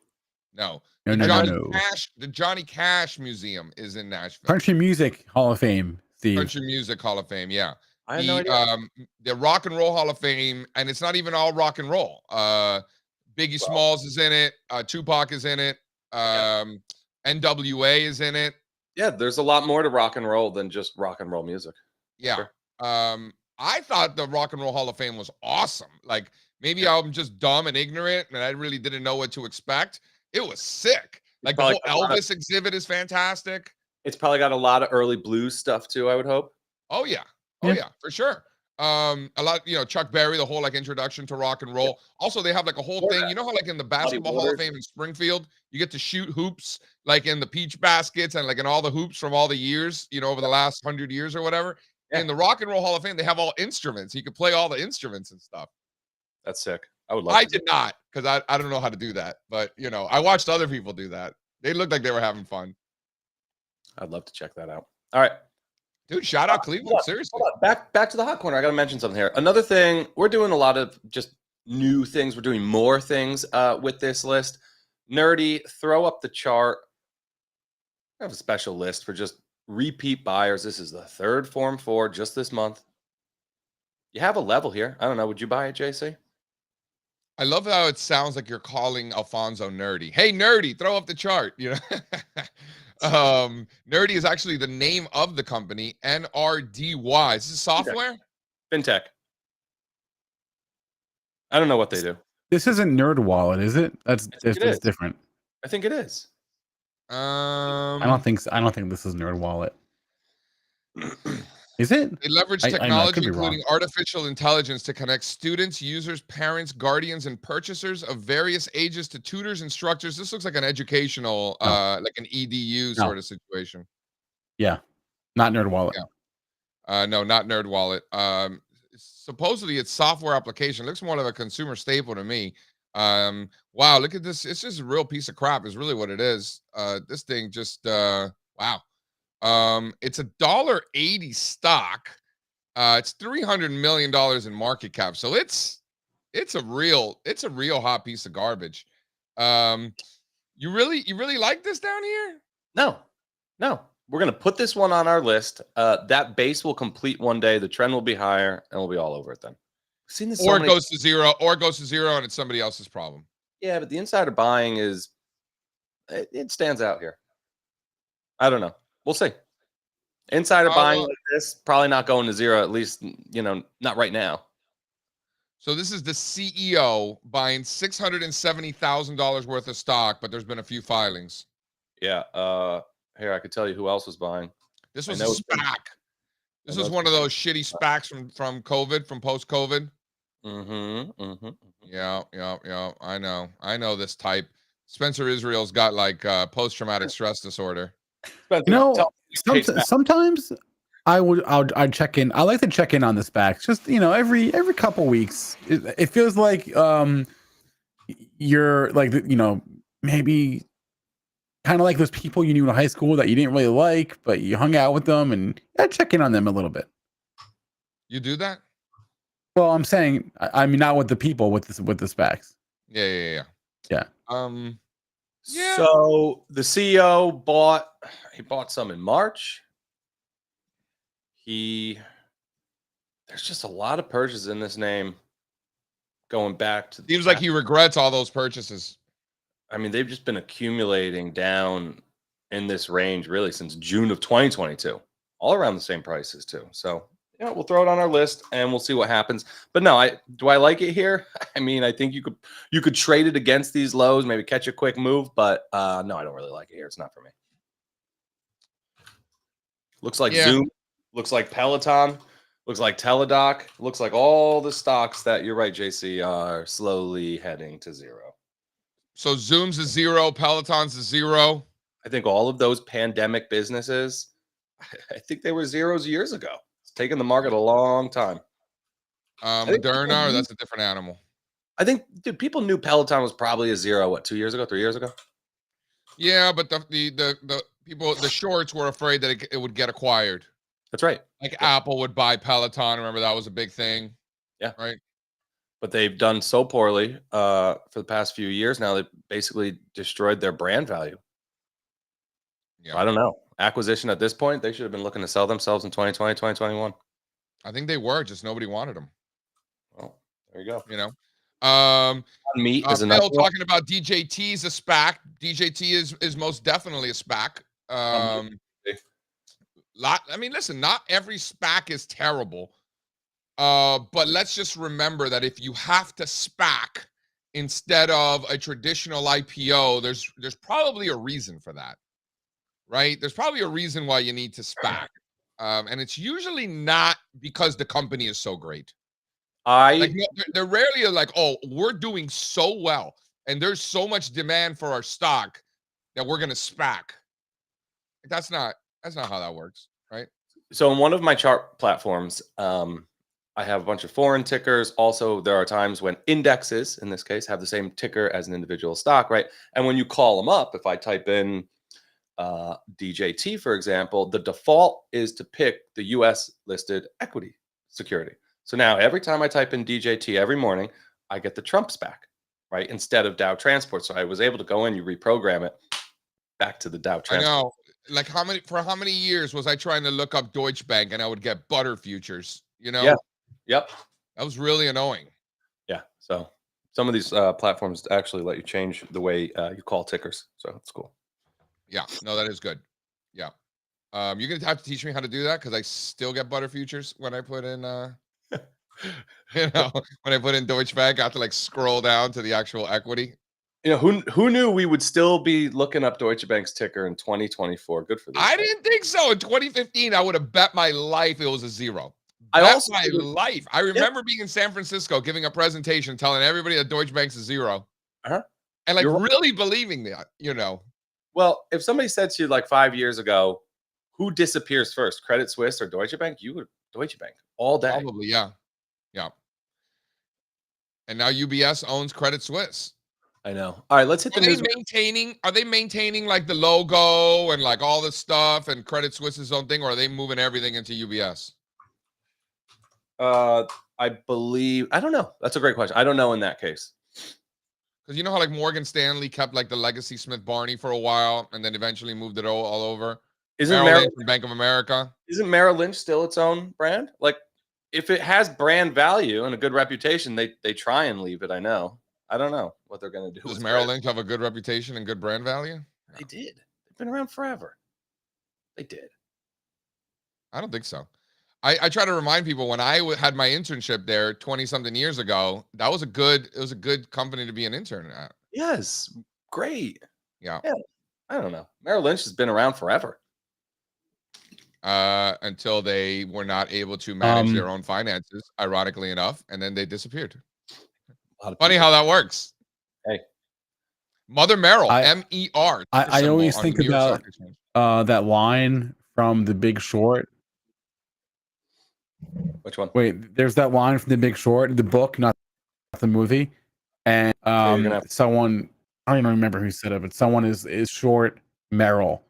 No. No, no. The Johnny Cash Museum is in Nashville. Country Music Hall of Fame, Steve. Country Music Hall of Fame, yeah. I had no idea. The Rock and Roll Hall of Fame, and it's not even all rock and roll. Biggie Smalls is in it. Tupac is in it. NWA is in it. Yeah, there's a lot more to rock and roll than just rock and roll music. Yeah. Sure. I thought the Rock and Roll Hall of Fame was awesome. Like, maybe I'm just dumb and ignorant, and I really didn't know what to expect. It was sick. Like, the whole Elvis exhibit is fantastic. It's probably got a lot of early blues stuff too, I would hope. Oh yeah. For sure. A lot, Chuck Berry, the whole like introduction to rock and roll. Also, they have like a whole thing. You know how like in the Basketball Hall of Fame in Springfield, you get to shoot hoops like in the peach baskets and like in all the hoops from all the years, over the last 100 years or whatever. Yeah. In the Rock and Roll Hall of Fame, they have all instruments. You can play all the instruments and stuff. That's sick. I would love. I did not, because I don't know how to do that. But I watched other people do that. They looked like they were having fun. I'd love to check that out. All right. Dude, shout out Cleveland. Seriously. Back to the hot corner. I got to mention something here. Another thing, we're doing a lot of just new things. We're doing more things with this list. Nerdy, throw up the chart. I have a special list for just repeat buyers. This is the third Form 4 just this month. You have a level here. I don't know. Would you buy it, JC? I love how it sounds like you're calling Alfonso nerdy. Hey, nerdy, throw up the chart. Nerdy is actually the name of the company, NRDY. Is this software? Fintech. I don't know what they do. This isn't Nerd Wallet, is it? That's different. I think it is. I don't think so. I don't think this is Nerd Wallet. Is it? They leverage technology, including artificial intelligence, to connect students, users, parents, guardians, and purchasers of various ages to tutors, instructors. This looks like an educational, like an EDU sort of situation. Yeah, not Nerd Wallet. Yeah. No, not Nerd Wallet. Supposedly it's software application. It looks more like a consumer staple to me. Wow, look at this. It's just a real piece of crap is really what it is. This thing just, wow. It's $1.80 stock. It's $300 million in market cap. So it's a real hot piece of garbage. You really like this down here? No. We're going to put this one on our list. That base will complete one day. The trend will be higher and we'll be all over it then. I've seen this or it goes to zero, and it's somebody else's problem. Yeah, but the insider buying it stands out here. I don't know. We'll see. Insider buying like this, probably not going to zero, at least, not right now. So this is the CEO buying $670,000 worth of stock, but there's been a few filings. Yeah. Here, I could tell you who else was buying. This was a SPAC. This was one of those shitty SPACs from COVID, from post-COVID. Yeah. I know this type. Spencer Israel's got like post-traumatic stress disorder. Sometimes I'd check in. I like to check in on the SPACs. Just every couple weeks. It feels like you're like maybe kind of like those people you knew in high school that you didn't really like, but you hung out with them and check in on them a little bit. You do that? Well, I'm saying, I mean, not with the people, with the SPACs. Yeah. Yeah. Yeah. So the CEO bought some in March. There's just a lot of purchases in this name going back to. Seems like he regrets all those purchases. I mean, they've just been accumulating down in this range really since June of 2022, all around the same prices too. So we'll throw it on our list and we'll see what happens. But no, do I like it here? I mean, I think you could trade it against these lows, maybe catch a quick move, but no, I don't really like it here. It's not for me. Looks like Zoom, looks like Peloton, looks like Teladoc, looks like all the stocks that you're right, JC, are slowly heading to zero. So Zoom's a zero, Peloton's a zero. I think all of those pandemic businesses, I think they were zeros years ago. It's taken the market a long time. Moderna, or that's a different animal. I think, dude, people knew Peloton was probably a zero, what, 2 years ago, 3 years ago? Yeah, but the people, the shorts were afraid that it would get acquired. That's right. Like Apple would buy Peloton. Remember that was a big thing. Yeah. Right. But they've done so poorly for the past few years now. They've basically destroyed their brand value. Yeah. I don't know. Acquisition at this point, they should have been looking to sell themselves in 2020, 2021. I think they were, just nobody wanted them. Well, there you go. Meat is Bill talking about DJT's a SPAC. DJT is most definitely a SPAC. I mean, listen, not every SPAC is terrible. But let's just remember that if you have to SPAC instead of a traditional IPO, there's probably a reason for that, right? There's probably a reason why you need to SPAC. And it's usually not because the company is so great. They're rarely like, oh, we're doing so well and there's so much demand for our stock that we're going to SPAC. That's not how that works, right? So in one of my chart platforms, I have a bunch of foreign tickers. Also, there are times when indexes, in this case, have the same ticker as an individual stock, right? And when you call them up, if I type in DJT, for example, the default is to pick the US listed equity security. So now every time I type in DJT every morning, I get the Trump SPAC, right? Instead of Dow Transport. So I was able to go in, you reprogram it back to the Dow Transport. I know. Like for how many years was I trying to look up Deutsche Bank and I would get butter futures, Yeah. Yep. That was really annoying. Yeah. So some of these platforms actually let you change the way you call tickers. So it's cool. Yeah. No, that is good. Yeah. You're going to have to teach me how to do that because I still get butter futures when I put in, when I put in Deutsche Bank, I have to like scroll down to the actual equity. Who knew we would still be looking up Deutsche Bank's ticker in 2024? Good for this. I didn't think so. In 2015, I would have bet my life it was a zero. I remember being in San Francisco giving a presentation telling everybody that Deutsche Bank's a zero. Uh-huh. And like really believing that, Well, if somebody said to you like 5 years ago, who disappears first, Credit Suisse or Deutsche Bank? You would Deutsche Bank all day. Probably, yeah. Yeah. And now UBS owns Credit Suisse. I know. All right, let's hit the news. Are they maintaining like the logo and like all this stuff and Credit Suisse's own thing, or are they moving everything into UBS? I believe, I don't know. That's a great question. I don't know in that case. Because you know how like Morgan Stanley kept like the legacy Smith Barney for a while and then eventually moved it all over? Isn't Merrill Lynch and Bank of America? Isn't Merrill Lynch still its own brand? Like if it has brand value and a good reputation, they try and leave it. I know. I don't know what they're going to do. Does Merrill Lynch have a good reputation and good brand value? They did. They've been around forever. They did. I don't think so. I try to remind people when I had my internship there 20-something years ago, it was a good company to be an intern at. Yes. Great. Yeah. I don't know. Merrill Lynch has been around forever. Until they were not able to manage their own finances, ironically enough, and then they disappeared. Funny how that works. Hey. Mother Merrill, M-E-R. I always think about that line from The Big Short Which one? Wait, there's that line from The Big Short, the book, not the movie, and you're gonna have- someone, I don't even remember who said it, but someone is short Merrill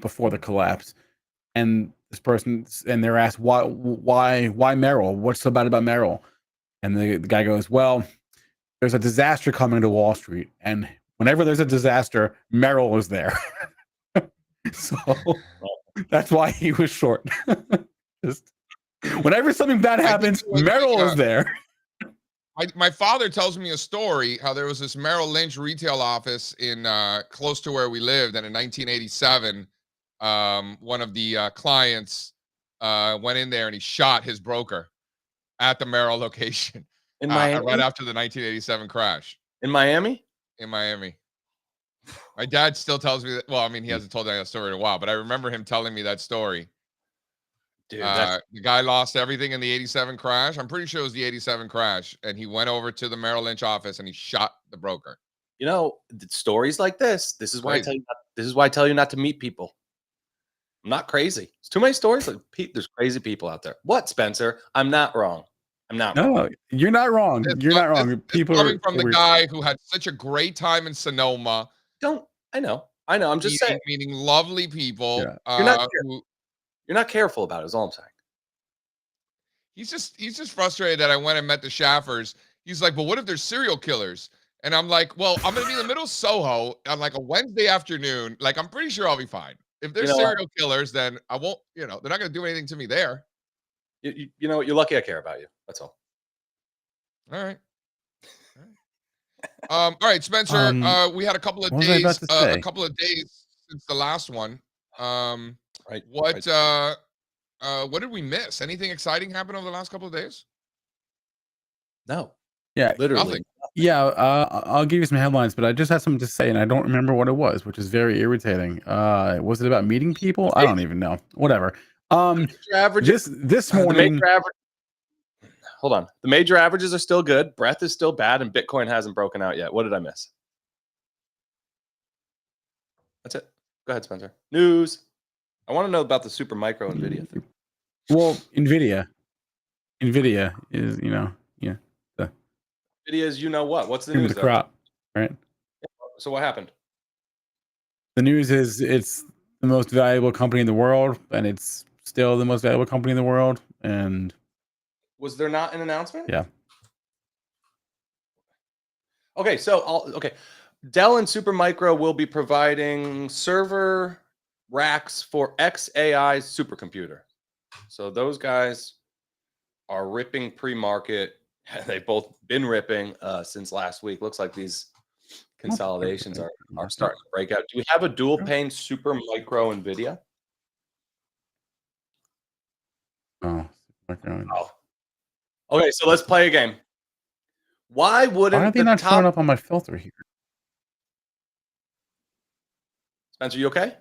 before the collapse, and this person, and they're asked why Merrill? What's so bad about Merrill? And the guy goes, well, there's a disaster coming to Wall Street, and whenever there's a disaster, Merrill is there. So that's why he was short. Just whenever something bad happens, Merrill is there. My father tells me a story how there was this Merrill Lynch retail office in close to where we lived, and in 1987, one of the clients went in there and he shot his broker at the Merrill location In Miami? right after the 1987 crash In Miami? in Miami. My dad still tells me that. Well, I mean, he hasn't told that story in a while, but I remember him telling me that story. Dude, The guy lost everything in the 87 crash. I'm pretty sure it was the 87 crash. And he went over to the Merrill Lynch office and he shot the broker. you know, stories like this. This is why Crazy. this is why I tell you not to meet people. I'm not crazy. It's too many stories. Like, there's crazy people out there. What, Spencer? I'm not wrong. I'm not wrong. No, you're not wrong. You're not wrong. People coming are from the guy who had such a great time in Sonoma. I know. I'm just saying. Meeting lovely people. Yeah. You're not careful about it, is all I'm saying. He's just frustrated that I went and met the Shaffers. He's like, but what if there's serial killers? And I'm like, well, I'm gonna be in the middle of Soho on like a Wednesday afternoon. Like, I'm pretty sure I'll be fine. If there's serial killers, then I won't, they're not gonna do anything to me there. You know what? You're lucky I care about you. That's all. All right. All right, Spencer. We had a couple of what was I about days, to say? a couple of days since the last one. Right. What did we miss? Anything exciting happened over the last couple of days? No. Yeah, Literally. Nothing. yeah. I'll give you some headlines, but I just had something to say, and I don't remember what it was, which is very irritating. Was it about meeting people? I don't even know. Whatever. This morning. Hold on. The major averages are still good. Breath is still bad, and Bitcoin hasn't broken out yet. What did I miss? That's it. Go ahead, Spencer. News. I want to know about the super micro NVIDIA thing. Well, NVIDIA is, yeah, NVIDIA is, you know what? What's the cream of news? the crop, right? So what happened? The news is it's the most valuable company in the world, and it's still the most valuable company in the world. And Was there not an announcement? yeah. Okay, Dell and Supermicro will be providing server racks for xAI's supercomputer. So those guys are ripping pre-market. They've both been ripping since last week. Looks like these consolidations are starting to break out. Do we have a dual pane Supermicro NVIDIA? Oh. Okay, so let's play a game. Why wouldn't Why are they the not top... showing up on my filter here? Spencer, you okay?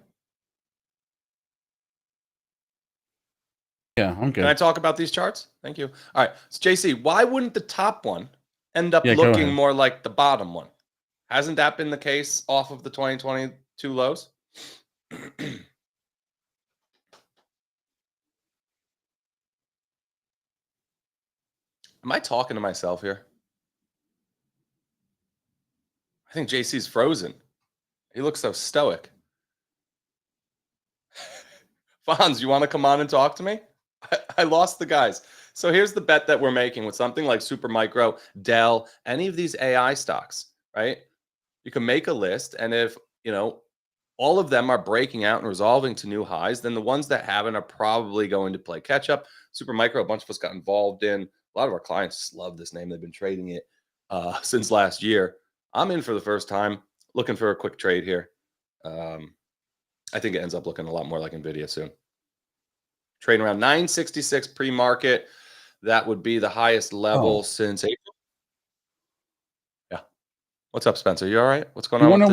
Yeah, I'm good. Can I talk about these charts? Thank you. All right. So JC, why wouldn't the top one end up Yeah, go looking ahead. more like the bottom one? Hasn't that been the case off of the 2022 lows? Am I talking to myself here? I think JC's frozen. He looks so stoic. Fonz, you want to come on and talk to me? I lost the guys. So here's the bet that we're making with something like Supermicro, Dell, any of these AI stocks, right? You can make a list, and if, all of them are breaking out and resolving to new highs, then the ones that haven't are probably going to play catch up. Supermicro, a bunch of us got involved in. A lot of our clients love this name. They've been trading it since last year. I'm in for the first time, looking for a quick trade here. I think it ends up looking a lot more like NVIDIA soon. Trading around 966 pre-market. That would be the highest level since April. Yeah. What's up, Spencer? You all right? What's going on? You want to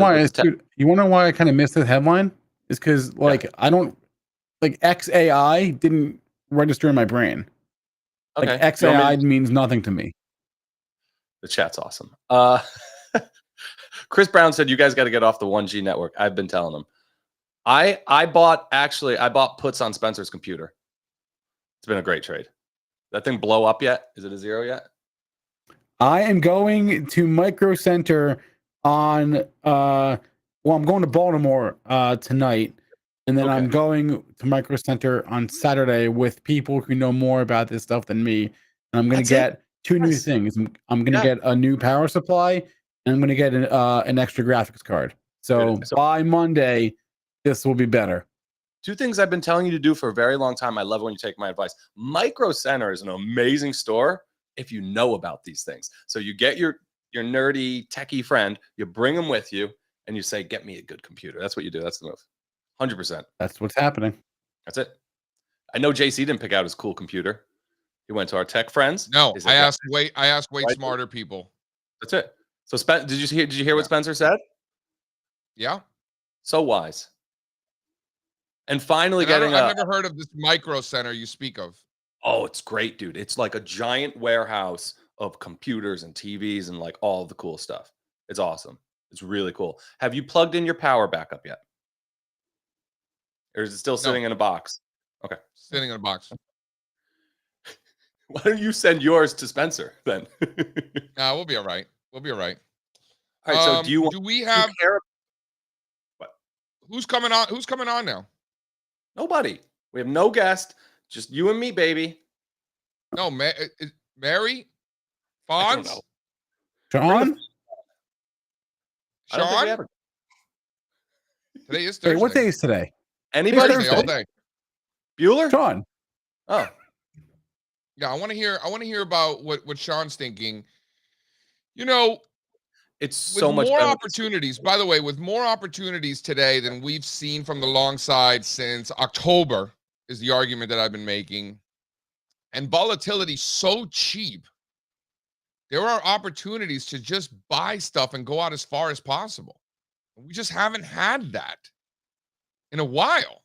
know why I kind of missed the headline? It's because I don't XAI didn't register in my brain. Okay. XAI means nothing to me. The chat's awesome. Chris Brown said you guys got to get off the 1G network. I've been telling him. I bought puts on Spencer's computer. It's been a great trade. That thing blow up yet? Is it a 0 yet? I am going to Micro Center on I'm going to Baltimore tonight, and then I'm Okay. going to Micro Center on Saturday with people who know more about this stuff than me. And I'm going to That's it? get two new Nice. things. I'm going to Yeah. get a new power supply, and I'm going to get an extra graphics card. So Dude, so- by Monday, this will be better. 2 things I've been telling you to do for a very long time. I love when you take my advice. Micro Center is an amazing store if you know about these things. So you get your nerdy techie friend, you bring them with you, and you say, "Get me a good computer." That's what you do. That's the move. 100%. That's what's happening. That's it. I know JC didn't pick out his cool computer. He went to our tech friends. No, He said, I "Yeah." asked way Right. smarter people. That's it. So did you hear what Yeah. Spencer said? Yeah. So wise. And finally And getting I've never heard of this Micro Center you speak of. Oh, it's great, dude. It's like a giant warehouse of computers and TVs and like all the cool stuff. It's awesome. It's really cool. Have you plugged in your power backup yet? Or is it still sitting in a box? Okay. Sitting in a box. Why don't you send yours to Spencer then? Nah, we'll be all right. We'll be all right. All right. So do you have care? who's coming on? Who's coming on now? Nobody. We have no guest. Just you and me, baby. No, Mary? I don't Fonz? know. Sean? I don't think we Sean? ever. Today is Thursday. Wait, what day is today? Anybody? Thursday. All day. Bueller? Sean. Oh, Yeah, I want to hear about what Sean's thinking. You know, it's with so much more better. opportunities, by the way, with more opportunities today than we've seen from the long side since October, is the argument that I've been making. And volatility so cheap. There are opportunities to just buy stuff and go out as far as possible. We just haven't had that in a while,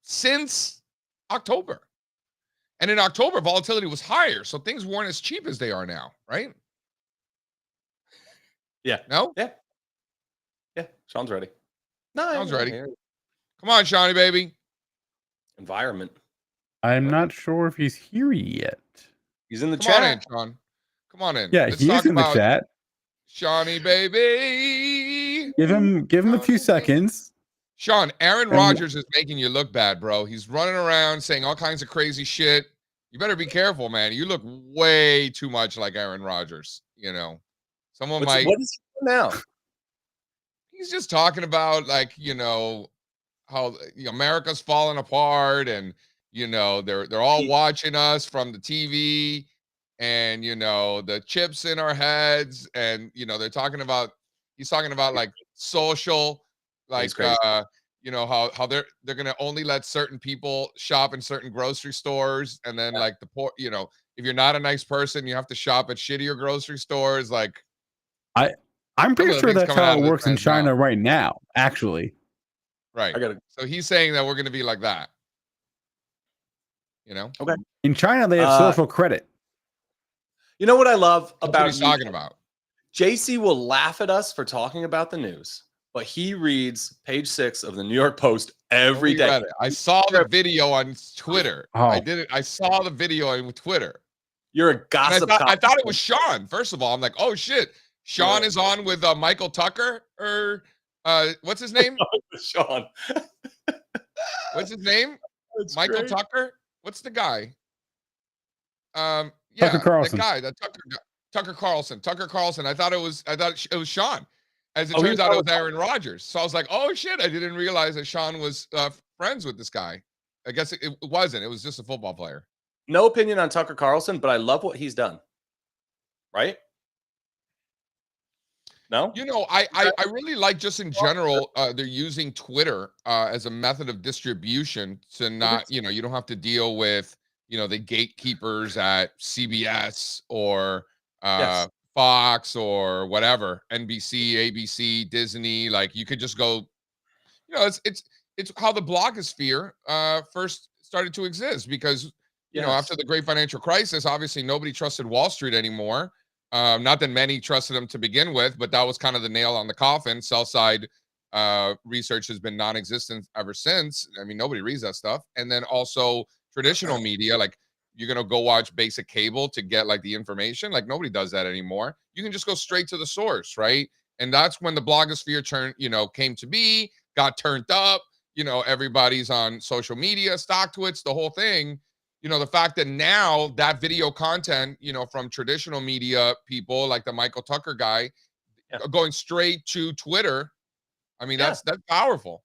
since October. And in October, volatility was higher, so things weren't as cheap as they are now, right? Yeah. No? Yeah. Sean's ready. No, Sean's I'm ready. here. Come on, Shawnee, baby. Environment. I'm not sure if he's here yet. He's in the Come on in, chat. Sean. Come on in. Yeah, Let's he talk is in the about chat. Shawnee, baby. Give him a few Shawnee. seconds. Sean, Aaron And- Rodgers is making you look bad, bro. He's running around saying all kinds of crazy shit. You better be careful, man. You look way too much like Aaron Rodgers. You know, someone might. What is he doing now? He's just talking about, like, you know, how America's falling apart, and you know they're all watching us from the TV, and you know the chips in our heads, and you know he's talking about like social, like He's crazy. you know how they're gonna only let certain people shop in certain grocery stores, and then like the poor, you know, if you're not a nice person, you have to shop at shittier grocery stores. Like, I'm pretty Some of the sure things that's coming out how of it this works in man's China mouth. right now, actually. right. I gotta. So he's saying that we're gonna be like that. You know, In China, they have social credit. You know what I love that's what about he's you? talking about. JC will laugh at us for talking about the news, but he reads page 6 of the New York Post every We day. read it. I saw the video on Twitter. Oh. I did it. I saw the video on Twitter. You're a And gossip. I thought it was Sean. First of all, I'm like, oh shit, Sean is on with Michael Tucker, or what's his name? Sean. What's his name? That's Michael great. Tucker. What's the guy? Yeah, Tucker Carlson. the guy, Tucker Carlson. Tucker Carlson. I thought it was Sean. As it Oh, he turns was out, it on was Aaron Rodgers. So I was like, oh shit, I didn't realize that Sean was friends with this guy. I guess it wasn't. It was just a football player. No opinion on Tucker Carlson, but I love what he's done. Right? No? You know, I really like, just in general, they're using Twitter as a method of distribution to not, you know, you don't have to deal with, you know, the gatekeepers at CBS or Yes. Fox or whatever, NBC, ABC, Disney. Like, you could just go, you know, it's how the blogosphere first started to exist, because you know, after the great financial crisis, obviously nobody trusted Wall Street anymore. Not that many trusted them to begin with, but that was kind of the nail on the coffin. Sell side research has been non-existent ever since. I mean, nobody reads that stuff. And then also traditional media, like you're gonna go watch basic cable to get like the information. Like nobody does that anymore. You can just go straight to the source, right? And that's when the blogosphere came to be, got turned up. Everybody's on social media, StockTwits, the whole thing. The fact that now that video content, from traditional media people like the Michael Tucker guy, going straight to Twitter. I mean, that's powerful.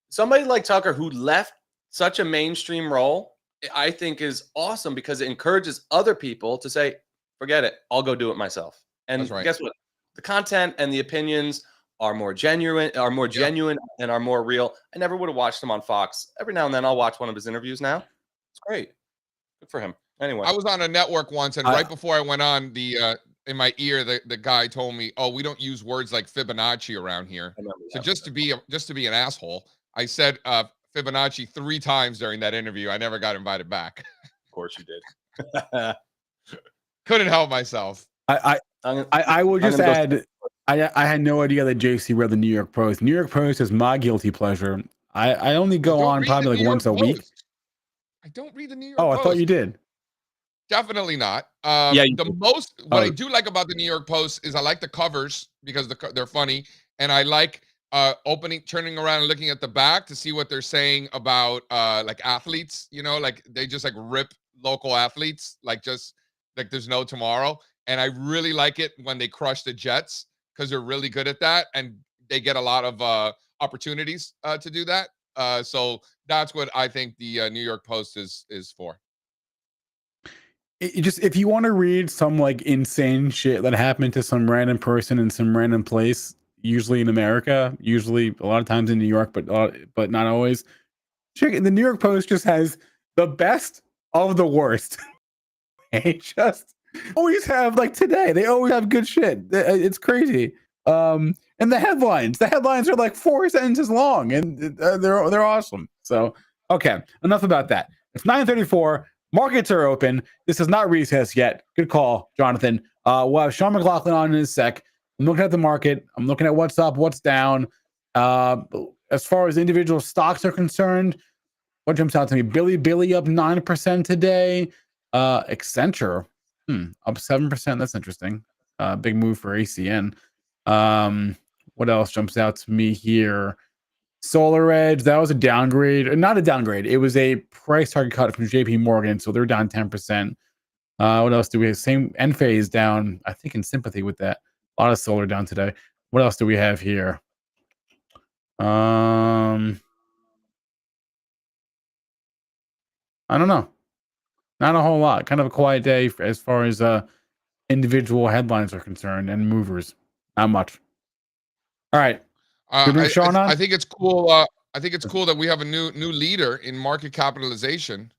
Somebody like Tucker who left such a mainstream role, I think is awesome because it encourages other people to say, forget it, I'll go do it myself. And guess what? The content and the opinions are more genuine, and are more real. I never would have watched him on Fox. Every now and then I'll watch one of his interviews now. It's great. Good for him. Anyway. I was on a network once, and right before I went on, in my ear, the guy told me, "Oh, we don't use words like Fibonacci around here." So just to be an asshole, I said Fibonacci 3 times during that interview. I never got invited back. Of course you did. Couldn't help myself. I will just add, I had no idea that JC read the New York Post. New York Post is my guilty pleasure. I only go on probably like once a week. I don't read the New York Post. Oh, I thought you did. Definitely not. What I do like about the New York Post is I like the covers because they're funny, and I like turning around and looking at the back to see what they're saying about like athletes. Like they just like rip local athletes like there's no tomorrow. And I really like it when they crush the Jets because they're really good at that, and they get a lot of opportunities to do that. So that's what I think the New York Post is for. If you want to read some like insane shit that happened to some random person in some random place, usually in America, usually a lot of times in New York, but not always. Check it. The New York Post just has the best of the worst. They just always have, like today, they always have good shit. It's crazy. And the headlines are like 4 sentences long, and they're awesome. So okay, enough about that. It's 9:34. Markets are open. This is not recess yet. Good call, Jonathan. We'll have Sean McLaughlin on in a sec. I'm looking at the market. I'm looking at what's up, what's down. As far as individual stocks are concerned, what jumps out to me? Billy up 9% today. Accenture up 7%. That's interesting. Big move for ACN. What else jumps out to me here? SolarEdge, that was a downgrade. Not a downgrade. It was a price target cut from JP Morgan, so they're down 10%. What else do we have? Same Enphase down, I think, in sympathy with that. A lot of solar down today. What else do we have here? I don't know. Not a whole lot. Kind of a quiet day as far as individual headlines are concerned and movers. Not much. All right. I think it's cool. I think it's cool that we have a new leader in market capitalization.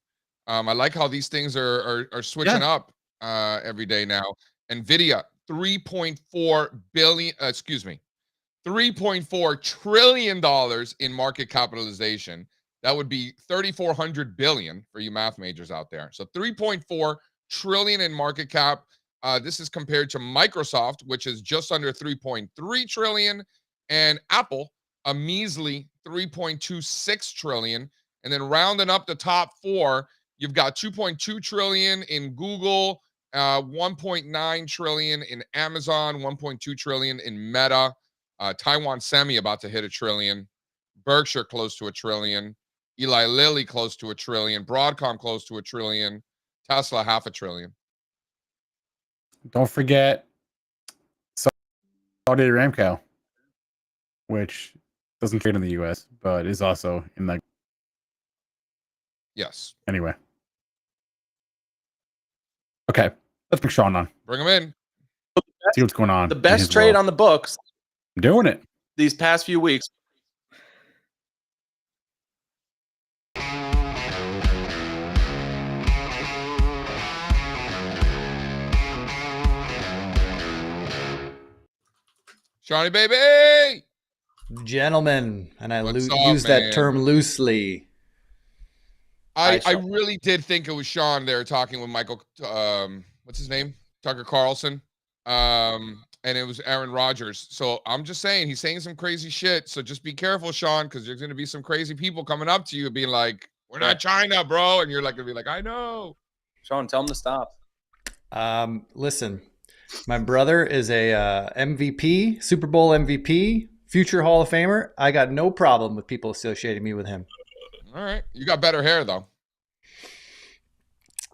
I like how these things are switching up every day now. Nvidia, $3.4 trillion in market capitalization. That would be 3,400 billion for you math majors out there. So 3.4 trillion in market cap. This is compared to Microsoft, which is just under 3.3 trillion, and Apple, a measly 3.26 trillion. And then rounding up the top 4, you've got 2.2 trillion in Google, 1.9 trillion in Amazon, 1.2 trillion in Meta, Taiwan Semi about to hit $1 trillion, Berkshire close to $1 trillion, Eli Lilly close to $1 trillion, Broadcom close to $1 trillion, Tesla $500 billion. Don't forget Saudi Aramco, which doesn't trade in the US, but is also in like. Yes. Anyway. Okay. Let's bring Sean on. Bring him in. See what's going on. The best trade on the books. I'm doing it. These past few weeks. Shawnee baby. Gentlemen, and I What's up, use that man? term loosely. I really did think it was Sean there talking with Michael, what's his name? Tucker Carlson. And it was Aaron Rodgers. So I'm just saying, he's saying some crazy shit. So just be careful, Sean, because there's going to be some crazy people coming up to you being like, we're not China, bro. And you're like, going to be like, I know. Sean, tell him to stop. Listen, my brother is a MVP, Super Bowl MVP, future Hall of Famer. I got no problem with people associating me with him. All right. You got better hair, though.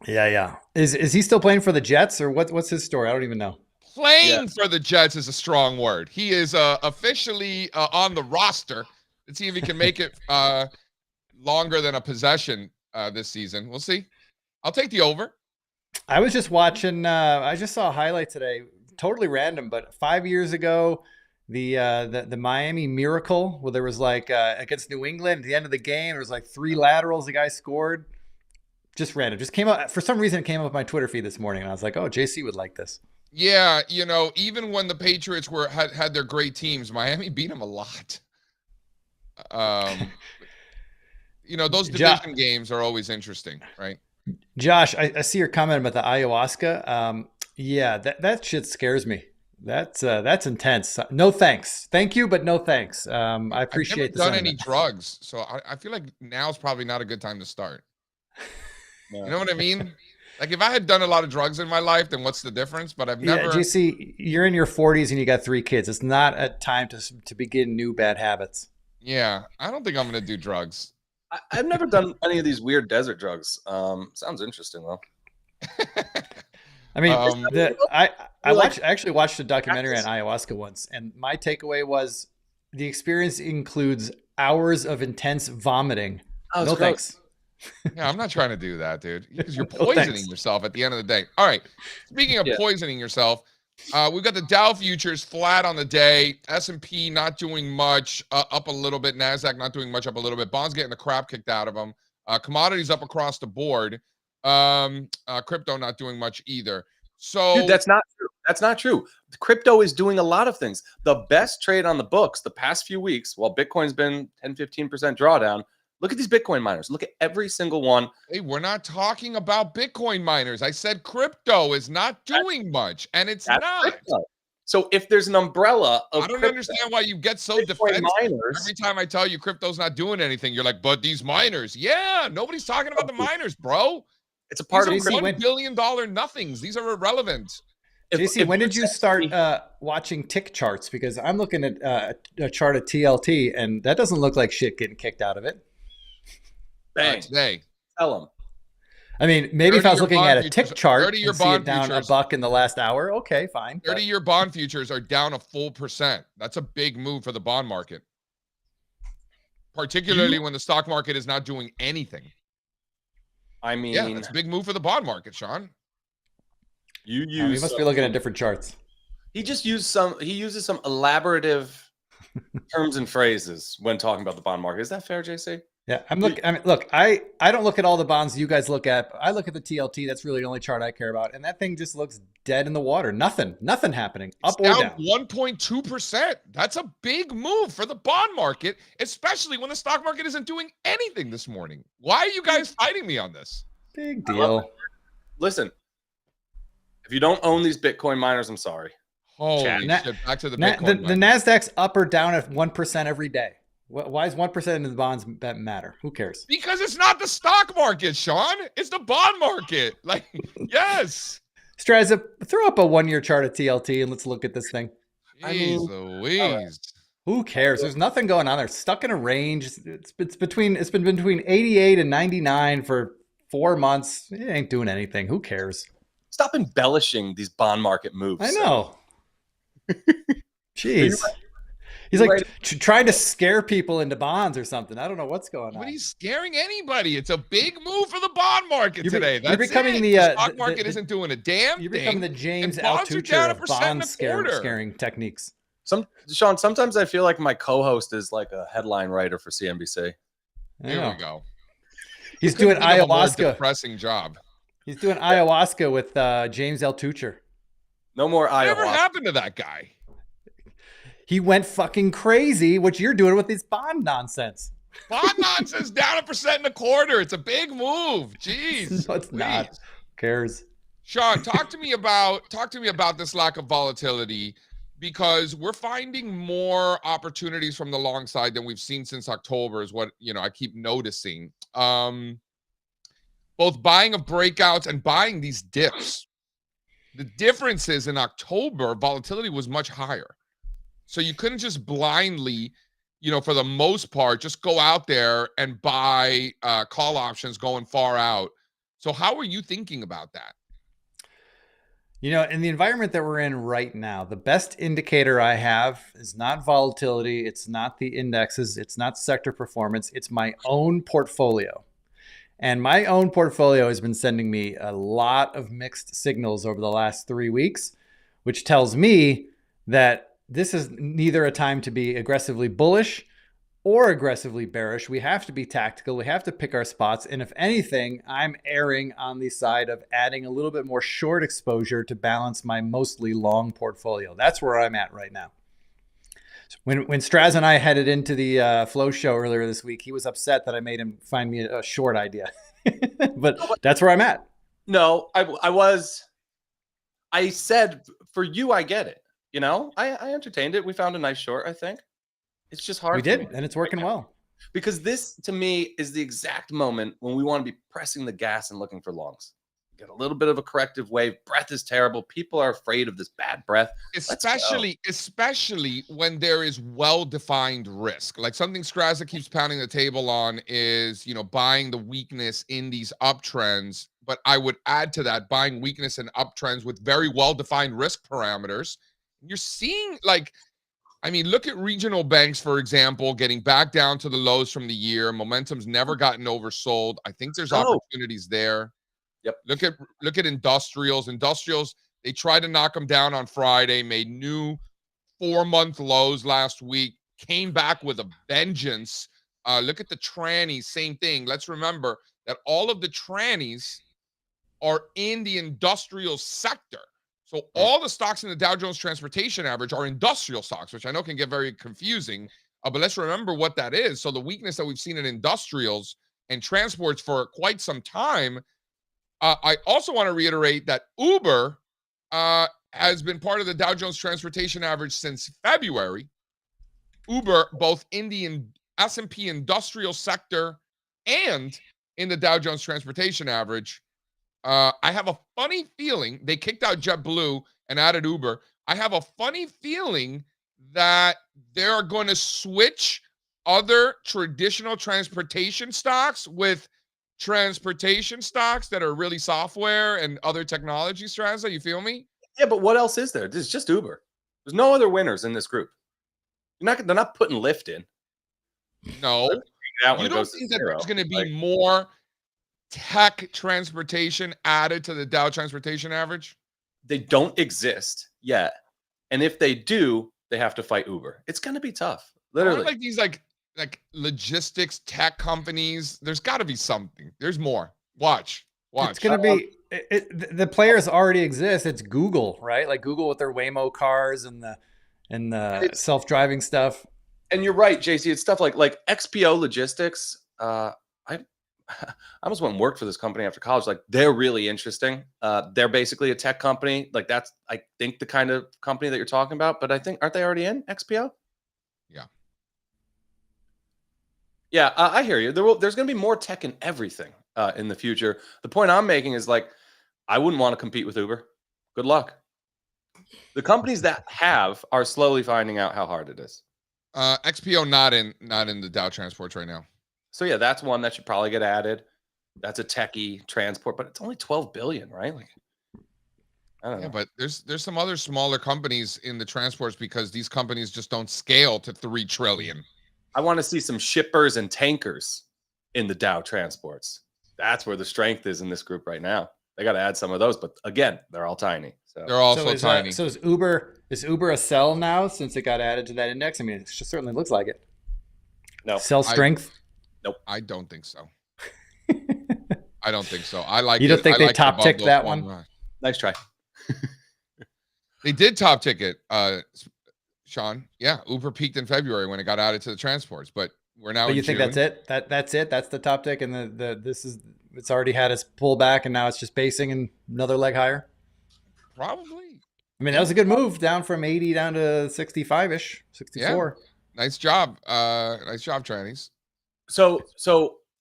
Yeah. Is he still playing for the Jets, or what's his story? I don't even know. Playing for the Jets is a strong word. He is officially on the roster. Let's see if he can make it longer than a possession this season. We'll see. I'll take the over. I was just watching. I just saw a highlight today, totally random, but 5 years ago, the Miami Miracle, where there was like against New England at the end of the game, there was like 3 laterals the guy scored. Just random. Just came up for some reason. It came up my Twitter feed this morning, and I was like, "Oh, JC would like this." Yeah, you know, even when the Patriots had their great teams, Miami beat them a lot. You know, those division games are always interesting, right? Josh, I see your comment about the ayahuasca. Yeah, that shit scares me. That's intense. No thanks. Thank you, but no thanks. I appreciate I've never done any drugs, so I feel like now's probably not a good time to start. No. You know what I mean? Like if I had done a lot of drugs in my life, then what's the difference? But I've never. Yeah, JC, you're in your 40s and you got 3 kids. It's not a time to begin new bad habits. Yeah, I don't think I'm gonna do drugs. I've never done any of these weird desert drugs. Sounds interesting though. I mean, I actually watched a documentary on practice. ayahuasca once, and my takeaway was the experience includes hours of intense vomiting. Oh, No gross. thanks. Yeah, I'm not trying to do that, dude. Because you're No poisoning thanks. yourself at the end of the day. All right. Speaking of poisoning yourself, we've got the Dow futures flat on the day. S&P not doing much, up a little bit. NASDAQ not doing much, up a little bit. Bonds getting the crap kicked out of them. Commodities up across the board. Crypto not doing much either. So Dude, that's not true. That's not true. Crypto is doing a lot of things. The best trade on the books the past few weeks, while Bitcoin's been 10-15% drawdown, look at these Bitcoin miners. Look at every single one. hey, we're not talking about Bitcoin miners. I said crypto is not doing much, and it's That's not. crypto. So if there's an umbrella of I don't crypto, understand why you get so Bitcoin defensive. miners, Every time I tell you crypto's not doing anything, you're like, but these miners. Yeah, nobody's talking about the miners, bro. it's a part These of are crypto. $1 billion nothings. These are irrelevant. JC, when did you start watching tick charts? Because I'm looking at a chart of TLT, and that doesn't look like shit getting kicked out of it. Bang, Today, tell them. I mean, maybe if I was 30-year looking at a bond tick futures- chart 30-year and see it bond down futures- $1 in the last hour, okay, fine. but- 30-year bond futures are down a full percent. That's a big move for the bond market, particularly when the stock market is not doing anything. I mean, Yeah, that's a big move for the bond market, Sean. you Oh, you use. must be looking at different charts. He just used some. He uses some elaborative terms and phrases when talking about the bond market. Is that fair, JC? Yeah, I'm looking. I mean, look, I don't look at all the bonds you guys look at. I look at the TLT. That's really the only chart I care about, and that thing just looks dead in the water. Nothing happening, up or Down down. 1.2%. That's a big move for the bond market, especially when the stock market isn't doing anything this morning. Why are you guys fighting me on this? Big I love deal. Listen, if you don't own these Bitcoin miners, I'm sorry. Holy Na- shit. Back to the The Bitcoin. Nasdaq's up or down at 1% every day. Why is 1% in the bonds that matter? Who cares? Because it's not the stock market, Sean. It's the bond market. Like, yes. Strazza, throw up a 1-year chart of TLT and let's look at this thing. I Jeez mean, Louise. Who cares? There's nothing going on there. Stuck in a range. It's been between 88 and 99 for 4 months. It ain't doing anything. Who cares? Stop embellishing these bond market moves. I know. Jeez. He's like trying to scare people into bonds or something. I don't know what's going on. But he's scaring anybody. It's a big move for the bond market today. You're That's becoming it. the stock market isn't doing a damn You're thing. becoming the James and bonds are Altucher down of 1% bond and a quarter. scaring techniques. Sean, sometimes I feel like my co-host is like a headline writer for CNBC. I Here know. we go. He's Couldn't doing think of a more ayahuasca. depressing job. He's doing ayahuasca with James Altucher. No more Whatever ayahuasca. happened to that guy? He went fucking crazy, what you're doing with this bond nonsense. Bond nonsense down 1.25%. It's a big move. Jeez. No, it's not. Please. Who cares? Sean, talk to me about this lack of volatility, because we're finding more opportunities from the long side than we've seen since October is what, I keep noticing. both buying of breakouts and buying these dips. The difference is in October, volatility was much higher. So you couldn't just blindly, for the most part, just go out there and buy call options going far out. So how are you thinking about that? In the environment that we're in right now, the best indicator I have is not volatility. It's not the indexes. It's not sector performance. It's my own portfolio. And my own portfolio has been sending me a lot of mixed signals over the last 3 weeks, which tells me that this is neither a time to be aggressively bullish or aggressively bearish. We have to be tactical. We have to pick our spots. And if anything, I'm erring on the side of adding a little bit more short exposure to balance my mostly long portfolio. That's where I'm at right now. When Strazza and I headed into the Flow show earlier this week, he was upset that I made him find me a short idea. But that's where I'm at. No, I said, for you, I get it. I entertained it. We found a nice short, I think. It's just hard. We did, and it's working well. Because this, to me, is the exact moment when we want to be pressing the gas and looking for longs. Get a little bit of a corrective wave. Breath is terrible. People are afraid of this bad breath. Especially when there is well-defined risk. Like something Strazza keeps pounding the table on is, buying the weakness in these uptrends. But I would add to that, buying weakness in uptrends with very well-defined risk parameters. You're seeing look at regional banks, for example, getting back down to the lows from the year. Momentum's never gotten oversold. I think there's opportunities there. Yep. Look at industrials. Industrials, they tried to knock them down on Friday, made new 4-month lows last week, came back with a vengeance. Look at the trannies, same thing. Let's remember that all of the trannies are in the industrial sector. So all the stocks in the Dow Jones Transportation Average are industrial stocks, which I know can get very confusing. But let's remember what that is. So the weakness that we've seen in industrials and transports for quite some time. I also want to reiterate that Uber has been part of the Dow Jones Transportation Average since February. Uber, both in the S&P industrial sector and in the Dow Jones Transportation Average. I have a funny feeling they kicked out JetBlue and added Uber. I have a funny feeling that they're going to switch other traditional transportation stocks with transportation stocks that are really software and other technology. Strazza, you feel me? Yeah, but what else is there? This is just Uber. There's no other winners in this group. They're not putting Lyft in. No. You don't think that there's going to be more tech transportation added to the Dow Transportation Average? They don't exist yet. And if they do, they have to fight Uber. It's going to be tough. Literally. Like these like logistics tech companies, there's got to be something. There's more. Watch. It's going to be the players already exist. It's Google, right? Like Google with their Waymo cars and the self-driving stuff. And you're right, JC. It's stuff like XPO Logistics. I almost went and worked for this company after college. They're really interesting. They're basically a tech company. That's, I think, the kind of company that you're talking about. But I think, aren't they already in XPO? Yeah. Yeah, I hear you. There's going to be more tech in everything in the future. The point I'm making is I wouldn't want to compete with Uber. Good luck. The companies that are slowly finding out how hard it is. XPO not in the Dow Transports right now. So yeah, that's one that should probably get added. That's a techie transport, but it's only 12 billion, right? I don't know. Yeah, but there's some other smaller companies in the transports because these companies just don't scale to 3 trillion. I want to see some shippers and tankers in the Dow Transports. That's where the strength is in this group right now. They got to add some of those, but again, they're all tiny. So they're also tiny. So is Uber a sell now since it got added to that index? I mean, it certainly looks like it. No. Sell strength? Nope. I don't think so. I don't think so. I like. You don't think they top ticked that one? Nice try. They did top ticket, Sean. Yeah, Uber peaked in February when it got added to the transports, but we're now. But you think that's it? That's it? That's the top tick, and it's already had its pullback, and now it's just basing and another leg higher. Probably. I mean, that was a good move, down from 80 down to 65-ish, 64. Yeah. Nice job. Nice job, trannies. So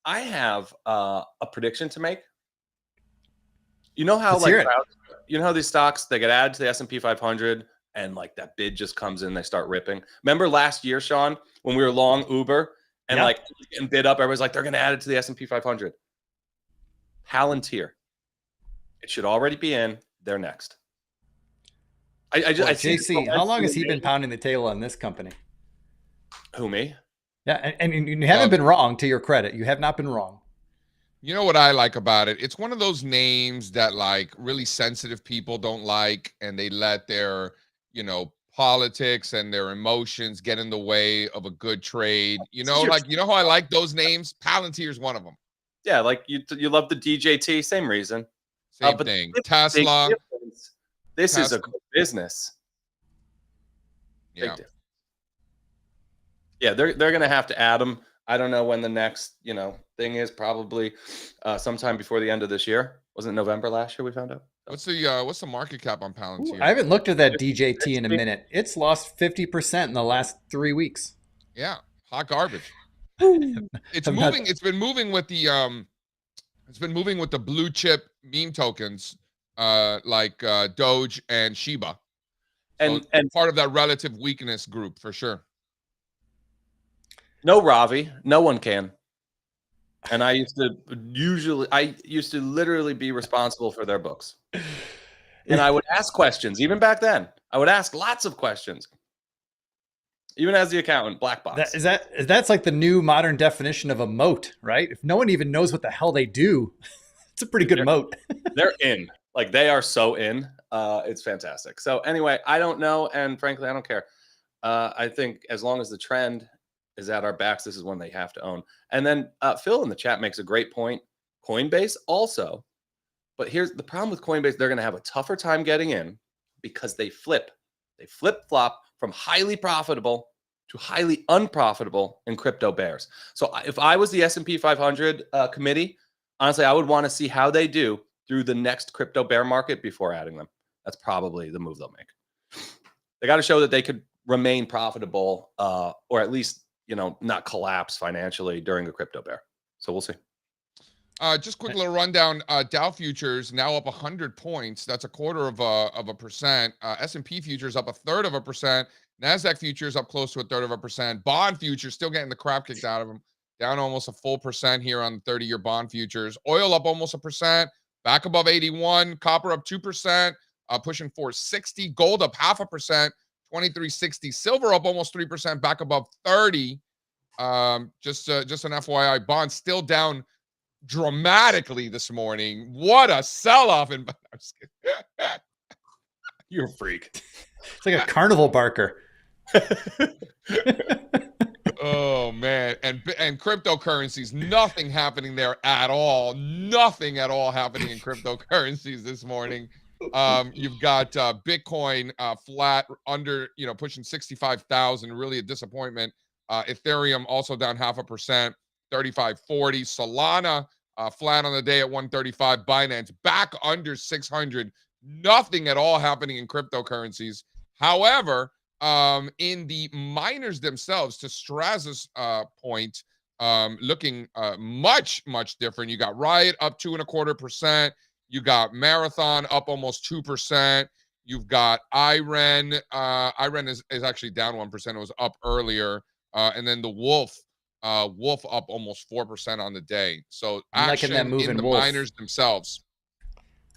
I have a prediction to make You know how Let's hear like it. you know how these stocks they get added to the S&P 500 and like that bid just comes in, they start ripping. Remember last year, Sean, when we were long Uber and Yeah. like getting bid up, everybody's like they're going to add it to the S&P 500. Palantir, it should already be in. They're next. I see this JC, how long has he been momentum. pounding the table on this company? Who, me? Yeah, and you haven't been wrong, to your credit. You have not been wrong. You know what I like about it? It's one of those names that like really sensitive people don't like, and they let their, politics and their emotions get in the way of a good trade. You know how I like those names? Palantir's one of them. Yeah, like you love the DJT, same reason. Same but thing. the Tesla. big difference, this is a Tesla. good business. Big Yeah. difference. Yeah, they're going to have to add them. I don't know when the next, thing is, probably sometime before the end of this year. Wasn't it November last year we found out? What's the market cap on Palantir? Ooh, I haven't looked at that DJT in a minute. It's lost 50% in the last 3 weeks. Yeah, hot garbage. It's I'm not- moving. It's been moving with the blue chip meme tokens, like Doge and Shiba. So And part of that relative weakness group for sure. no Ravi, no one can. And I used to literally be responsible for their books. And I would ask questions, even back then. I would ask lots of questions. Even as the accountant, black box. That's like the new modern definition of a moat, right? If no one even knows what the hell they do, it's a pretty good moat. They're in. Like they are so in. It's fantastic. So anyway, I don't know, and frankly, I don't care. I think as long as the trend is at our backs, this is one they have to own. And then Phil in the chat makes a great point. Coinbase also. But here's the problem with Coinbase. They're going to have a tougher time getting in because they flip-flop from highly profitable to highly unprofitable in crypto bears. So if I was the S&P 500 committee, honestly, I would want to see how they do through the next crypto bear market before adding them. That's probably the move they'll make. They got to show that they could remain profitable or at least, not collapse financially during a crypto bear. So we'll see. Just quick little rundown. Dow futures now up 100 points. That's a quarter of a percent. S&P futures up 1/3 of a percent. NASDAQ futures up close to 1/3 of a percent. Bond futures still getting the crap kicked out of them. Down almost a full percent here on the 30-year bond futures. Oil up almost 1%. Back above 81. Copper up 2%. Pushing 460. Gold up 0.5%. 2360. Silver up almost 3%. Back above 30. Just an FYI. Bonds still down dramatically this morning. What a sell-off! And You're a freak. It's like a carnival barker. Oh man, and cryptocurrencies, nothing happening there at all. Nothing at all happening in cryptocurrencies this morning. You've got Bitcoin flat under, pushing 65,000. Really a disappointment. Ethereum also down 0.5%. 35.40. Solana flat on the day at 135. Binance back under 600. Nothing at all happening in cryptocurrencies. However, in the miners themselves, to Strazza's point, looking much different. You got Riot up 2.25%. You got Marathon up almost 2%. You've got IREN. IREN is actually down 1%. It was up earlier. And then the Wolf up almost 4% on the day. So I'm liking that action move in in the Wolf. miners themselves.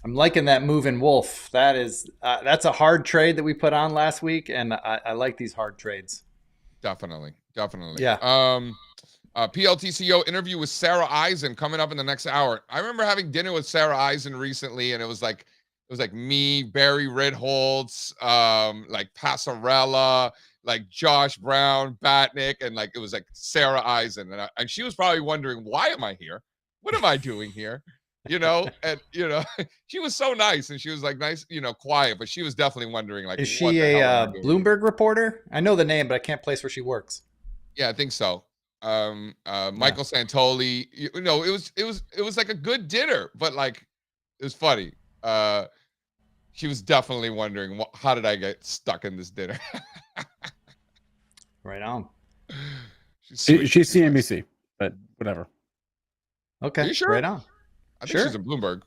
I'm liking that move in Wolf. That's a hard trade that we put on last week, and I like these hard trades. Definitely. Yeah. PLTCO interview with Sarah Eisen coming up in the next hour. I remember having dinner with Sarah Eisen recently, and it was like me, Barry Ritholtz, like Passarella, like Josh Brown, Batnick, and like it was like Sarah Eisen, and she was probably wondering, why am I here? What am I doing here? And she was so nice, and she was like nice, quiet, but she was definitely wondering, like, Is what she the hell am a I doing? Bloomberg reporter? I know the name, but I can't place where she works. Yeah, I think so. Michael Santoli, it was like a good dinner, but like it was funny. She was definitely wondering, how did I get stuck in this dinner? Right on. She's CNBC, but whatever. Okay. Are you sure? Right on. I think she's in Bloomberg.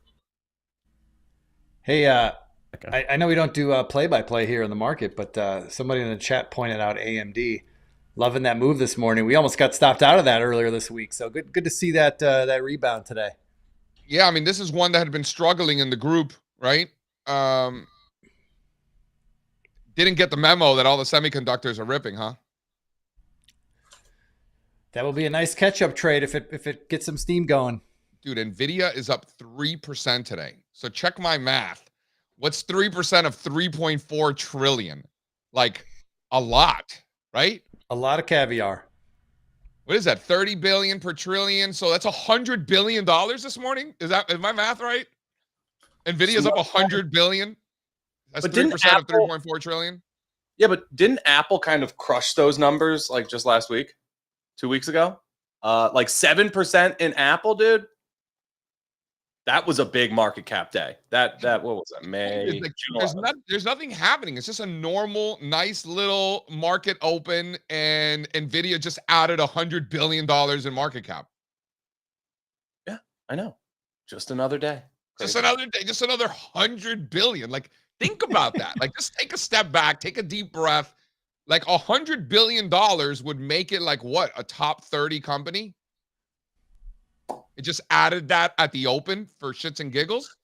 Hey, I know we don't do play-by-play here in the market, but somebody in the chat pointed out AMD. Loving that move this morning. We almost got stopped out of that earlier this week. So good to see that that rebound today. Yeah, I mean, this is one that had been struggling in the group, right? Didn't get the memo that all the semiconductors are ripping, huh? That will be a nice catch-up trade if it gets some steam going. Dude, Nvidia is up 3% today. So check my math. What's 3% of 3.4 trillion? Like a lot, right? A lot of caviar. What is that? 30 billion per trillion. So that's $100 billion this morning. Is my math right? Nvidia's up 100 billion. That's 3% of 3.4 trillion. Yeah, but didn't Apple kind of crush those numbers like just last week, 2 weeks ago? Like 7% in Apple, dude. That was a big market cap day. That what was that? May. There's nothing happening. It's just a normal, nice little market open, and Nvidia just added $100 billion in market cap. Yeah, I know. Just another day. Crazy. Just another day. Just another 100 billion. Like, think about that. Like, just take a step back, take a deep breath. Like, $100 billion would make it like what? A top 30 company? It just added that at the open for shits and giggles.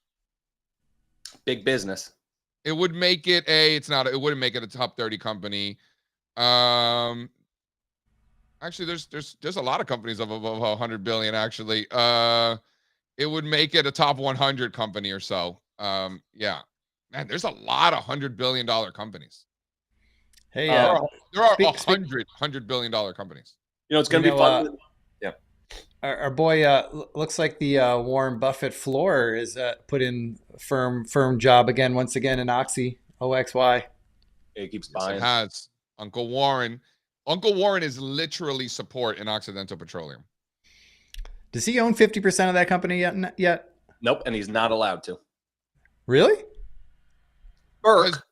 Big business. It would make it it wouldn't make it a top 30 company. Actually, there's a lot of companies of above 100 billion, actually. It would make it a top 100 company or so. Yeah. Man, there's a lot of $100 billion companies. Hey, there are $100 billion companies. You know, it's going to be fun. Our boy looks like the Warren Buffett floor is put in firm job again, once again in Oxy, OXY. He keeps Yes, buying. it has. Uncle Warren. Uncle Warren is literally support in Occidental Petroleum. Does he own 50% of that company yet? Nope, and he's not allowed to. Really? Burke.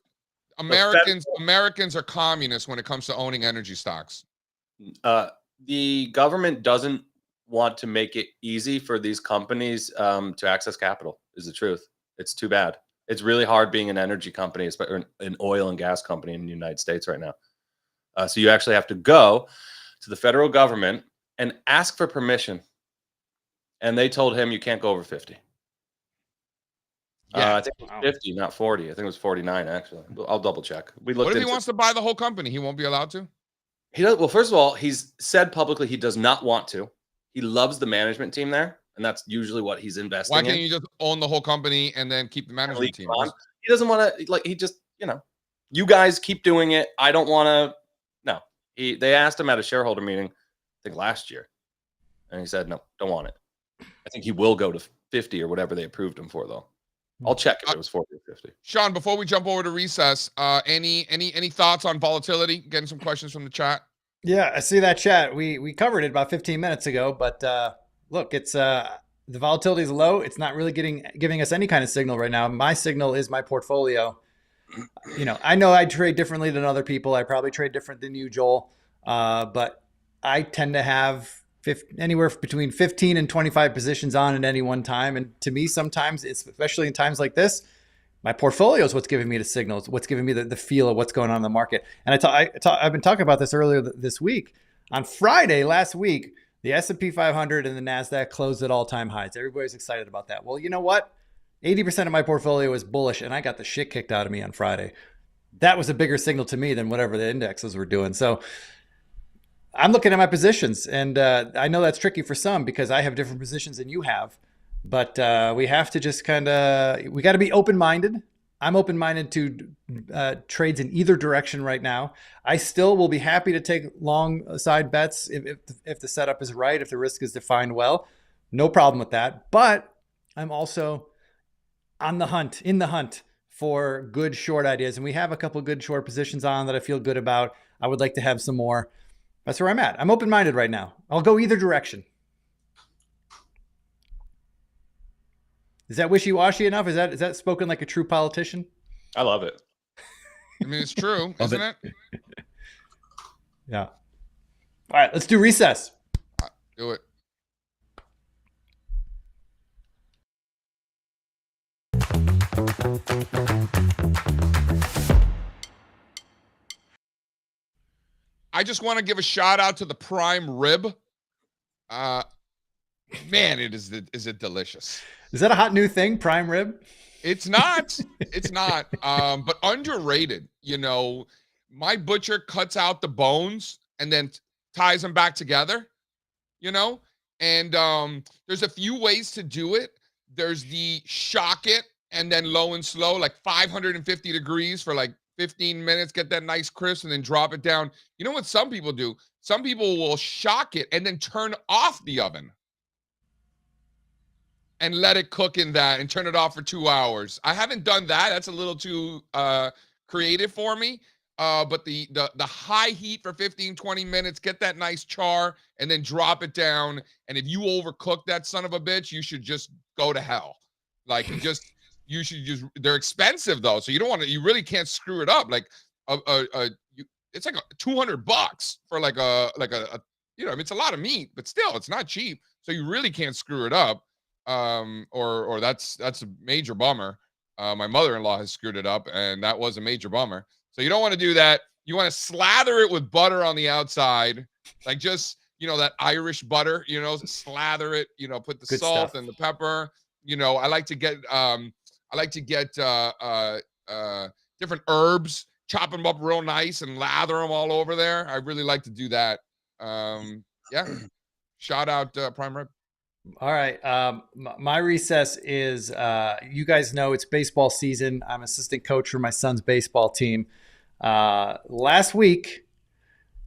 Americans are communists when it comes to owning energy stocks. The government doesn't want to make it easy for these companies to access capital, is the truth. It's too bad. It's really hard being an energy company, especially an oil and gas company in the United States right now. So you actually have to go to the federal government and ask for permission. And they told him you can't go over 50. Yeah. I think it was 50, not 40. I think it was 49, actually. I'll double check. What if he wants to buy the whole company? He won't be allowed to? He does. Well, first of all, he's said publicly he does not want to. He loves the management team there, and that's usually what he's investing in. Why can't you just own the whole company and then keep the management team? He doesn't want to, like, he just, you guys keep doing it. I don't want to. No. They asked him at a shareholder meeting, I think last year, and he said, no, don't want it. I think he will go to 50 or whatever they approved him for, though. I'll check if it was 40 or 50. Sean, before we jump over to recess, any thoughts on volatility? Getting some questions from the chat. Yeah, I see that chat. We covered it about 15 minutes ago, but look, it's the volatility is low. It's not really giving us any kind of signal right now. My signal is my portfolio. I know I trade differently than other people. I probably trade different than you, Joel. But I tend to have anywhere between 15 and 25 positions on at any one time. And to me, sometimes, especially in times like this, my portfolio is what's giving me the signals, what's giving me the feel of what's going on in the market. And I've been talking about this earlier this week. On Friday last week, the S&P 500 and the NASDAQ closed at all-time highs. Everybody's excited about that. Well, you know what? 80% of my portfolio is bullish, and I got the shit kicked out of me on Friday. That was a bigger signal to me than whatever the indexes were doing. So I'm looking at my positions, and I know that's tricky for some because I have different positions than you have. But we have to just we got to be open-minded. I'm open-minded to trades in either direction right now. I still will be happy to take long side bets if the setup is right, if the risk is defined well. No problem with that. But I'm also in the hunt for good short ideas. And we have a couple good short positions on that I feel good about. I would like to have some more. That's where I'm at. I'm open-minded right now. I'll go either direction. Is that wishy-washy enough? Is that spoken like a true politician? I love it. I mean, it's true, isn't it? Yeah. All right, let's do recess. Do it. I just want to give a shout out to the prime rib. Man, is it delicious. Is that a hot new thing, prime rib? It's not. It's not. But underrated. You know, my butcher cuts out the bones and then ties them back together. You know, and there's a few ways to do it. There's the shock it and then low and slow, like 550 degrees for like 15 minutes, get that nice crisp, and then drop it down. You know what some people do? Some people will shock it and then turn off the oven and let it cook in that and turn it off for 2 hours. I haven't done that. That's a little too creative for me. But the high heat for 15, 20 minutes, get that nice char, and then drop it down. And if you overcook that son of a bitch, you should just go to hell. Like, they're expensive though. So you really can't screw it up. Like, it's like $200 for like a, you know, I mean, it's a lot of meat, but still, it's not cheap. So you really can't screw it up. Or that's a major bummer. My mother-in-law has screwed it up, and that was a major bummer. So you don't want to do that. You want to slather it with butter on the outside, like just, you know, that Irish butter, you know, slather it, you know, put the Good salt stuff. and the pepper. You know, I like to get different herbs, chop them up real nice and lather them all over there. I really like to do that. Yeah. Shout out prime rib. All right. My recess is, you guys know it's baseball season. I'm assistant coach for my son's baseball team. Last week,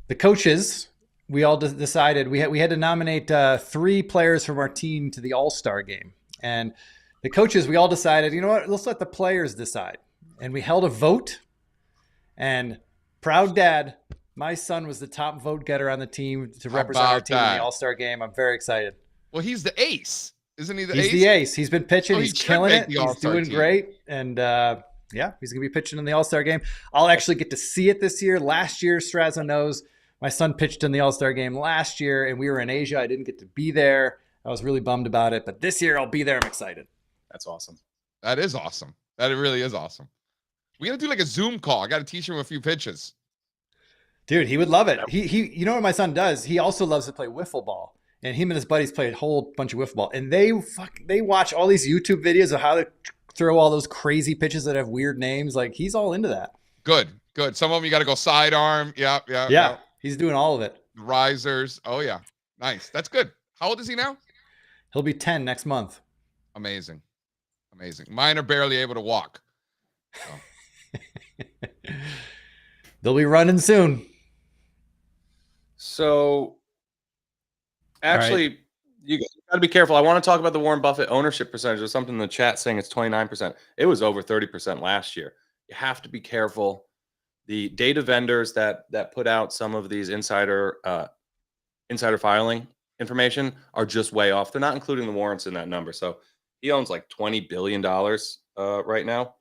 the coaches, we all decided we had to nominate 3 players from our team to the All-Star game. And the coaches, we all decided, you know what, let's let the players decide. And we held a vote. And proud dad, my son was the top vote getter on the team to represent our team in the All-Star game. I'm very excited. Well, he's the ace, isn't he? He's the ace. He's been pitching. Oh, he he's should killing make it. the He's All-Star doing team. great. And yeah, he's going to be pitching in the All-Star game. I'll actually get to see it this year. Last year, Strazza knows, my son pitched in the All-Star game last year, and we were in Asia. I didn't get to be there. I was really bummed about it. But this year, I'll be there. I'm excited. That's awesome. That is awesome. That it really is awesome. We got to do like a Zoom call. I got to teach him a few pitches. Dude, he would love it. He you know what my son does? He also loves to play wiffle ball. And him and his buddies play a whole bunch of wiffle ball. And they watch all these YouTube videos of how to throw all those crazy pitches that have weird names. Like, he's all into that. Good. Some of them you got to go sidearm. Yeah. Yeah, he's doing all of it. Risers. Oh, yeah. Nice. That's good. How old is he now? He'll be 10 next month. Amazing. Mine are barely able to walk. So. They'll be running soon. So, actually, you got to be careful. I want to talk about the Warren Buffett ownership percentage. There's something in the chat saying it's 29%. It was over 30% last year. You have to be careful. The data vendors that put out some of these insider filing information are just way off. They're not including the warrants in that number. So he owns like $20 billion right now.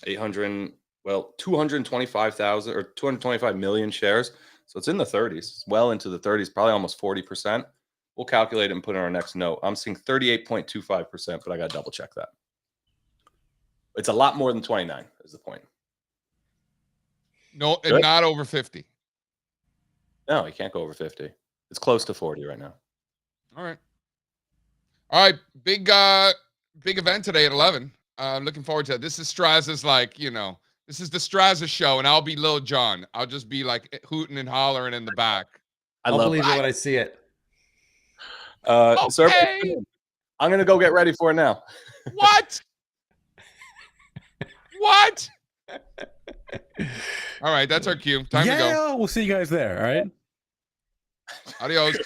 225,000 or 225 million shares. So it's in the 30s. It's well into the 30s, probably almost 40%. We'll calculate it and put in our next note. I'm seeing 38.25%, but I got to double check that. It's a lot more than 29 is the point. No, and not over 50. No, you can't go over 50. It's close to 40 right now. All right. Big event today at 11. I'm looking forward to it. This is Strazza's, like, you know, this is the Strazza show, and I'll be Lil Jon. I'll just be like hooting and hollering in the back. I'll believe it when I see it. Sir, Okay. I'm going to go get ready for it now. What? What? All right, that's our cue. Time to go. We'll see you guys there. All right. Adios.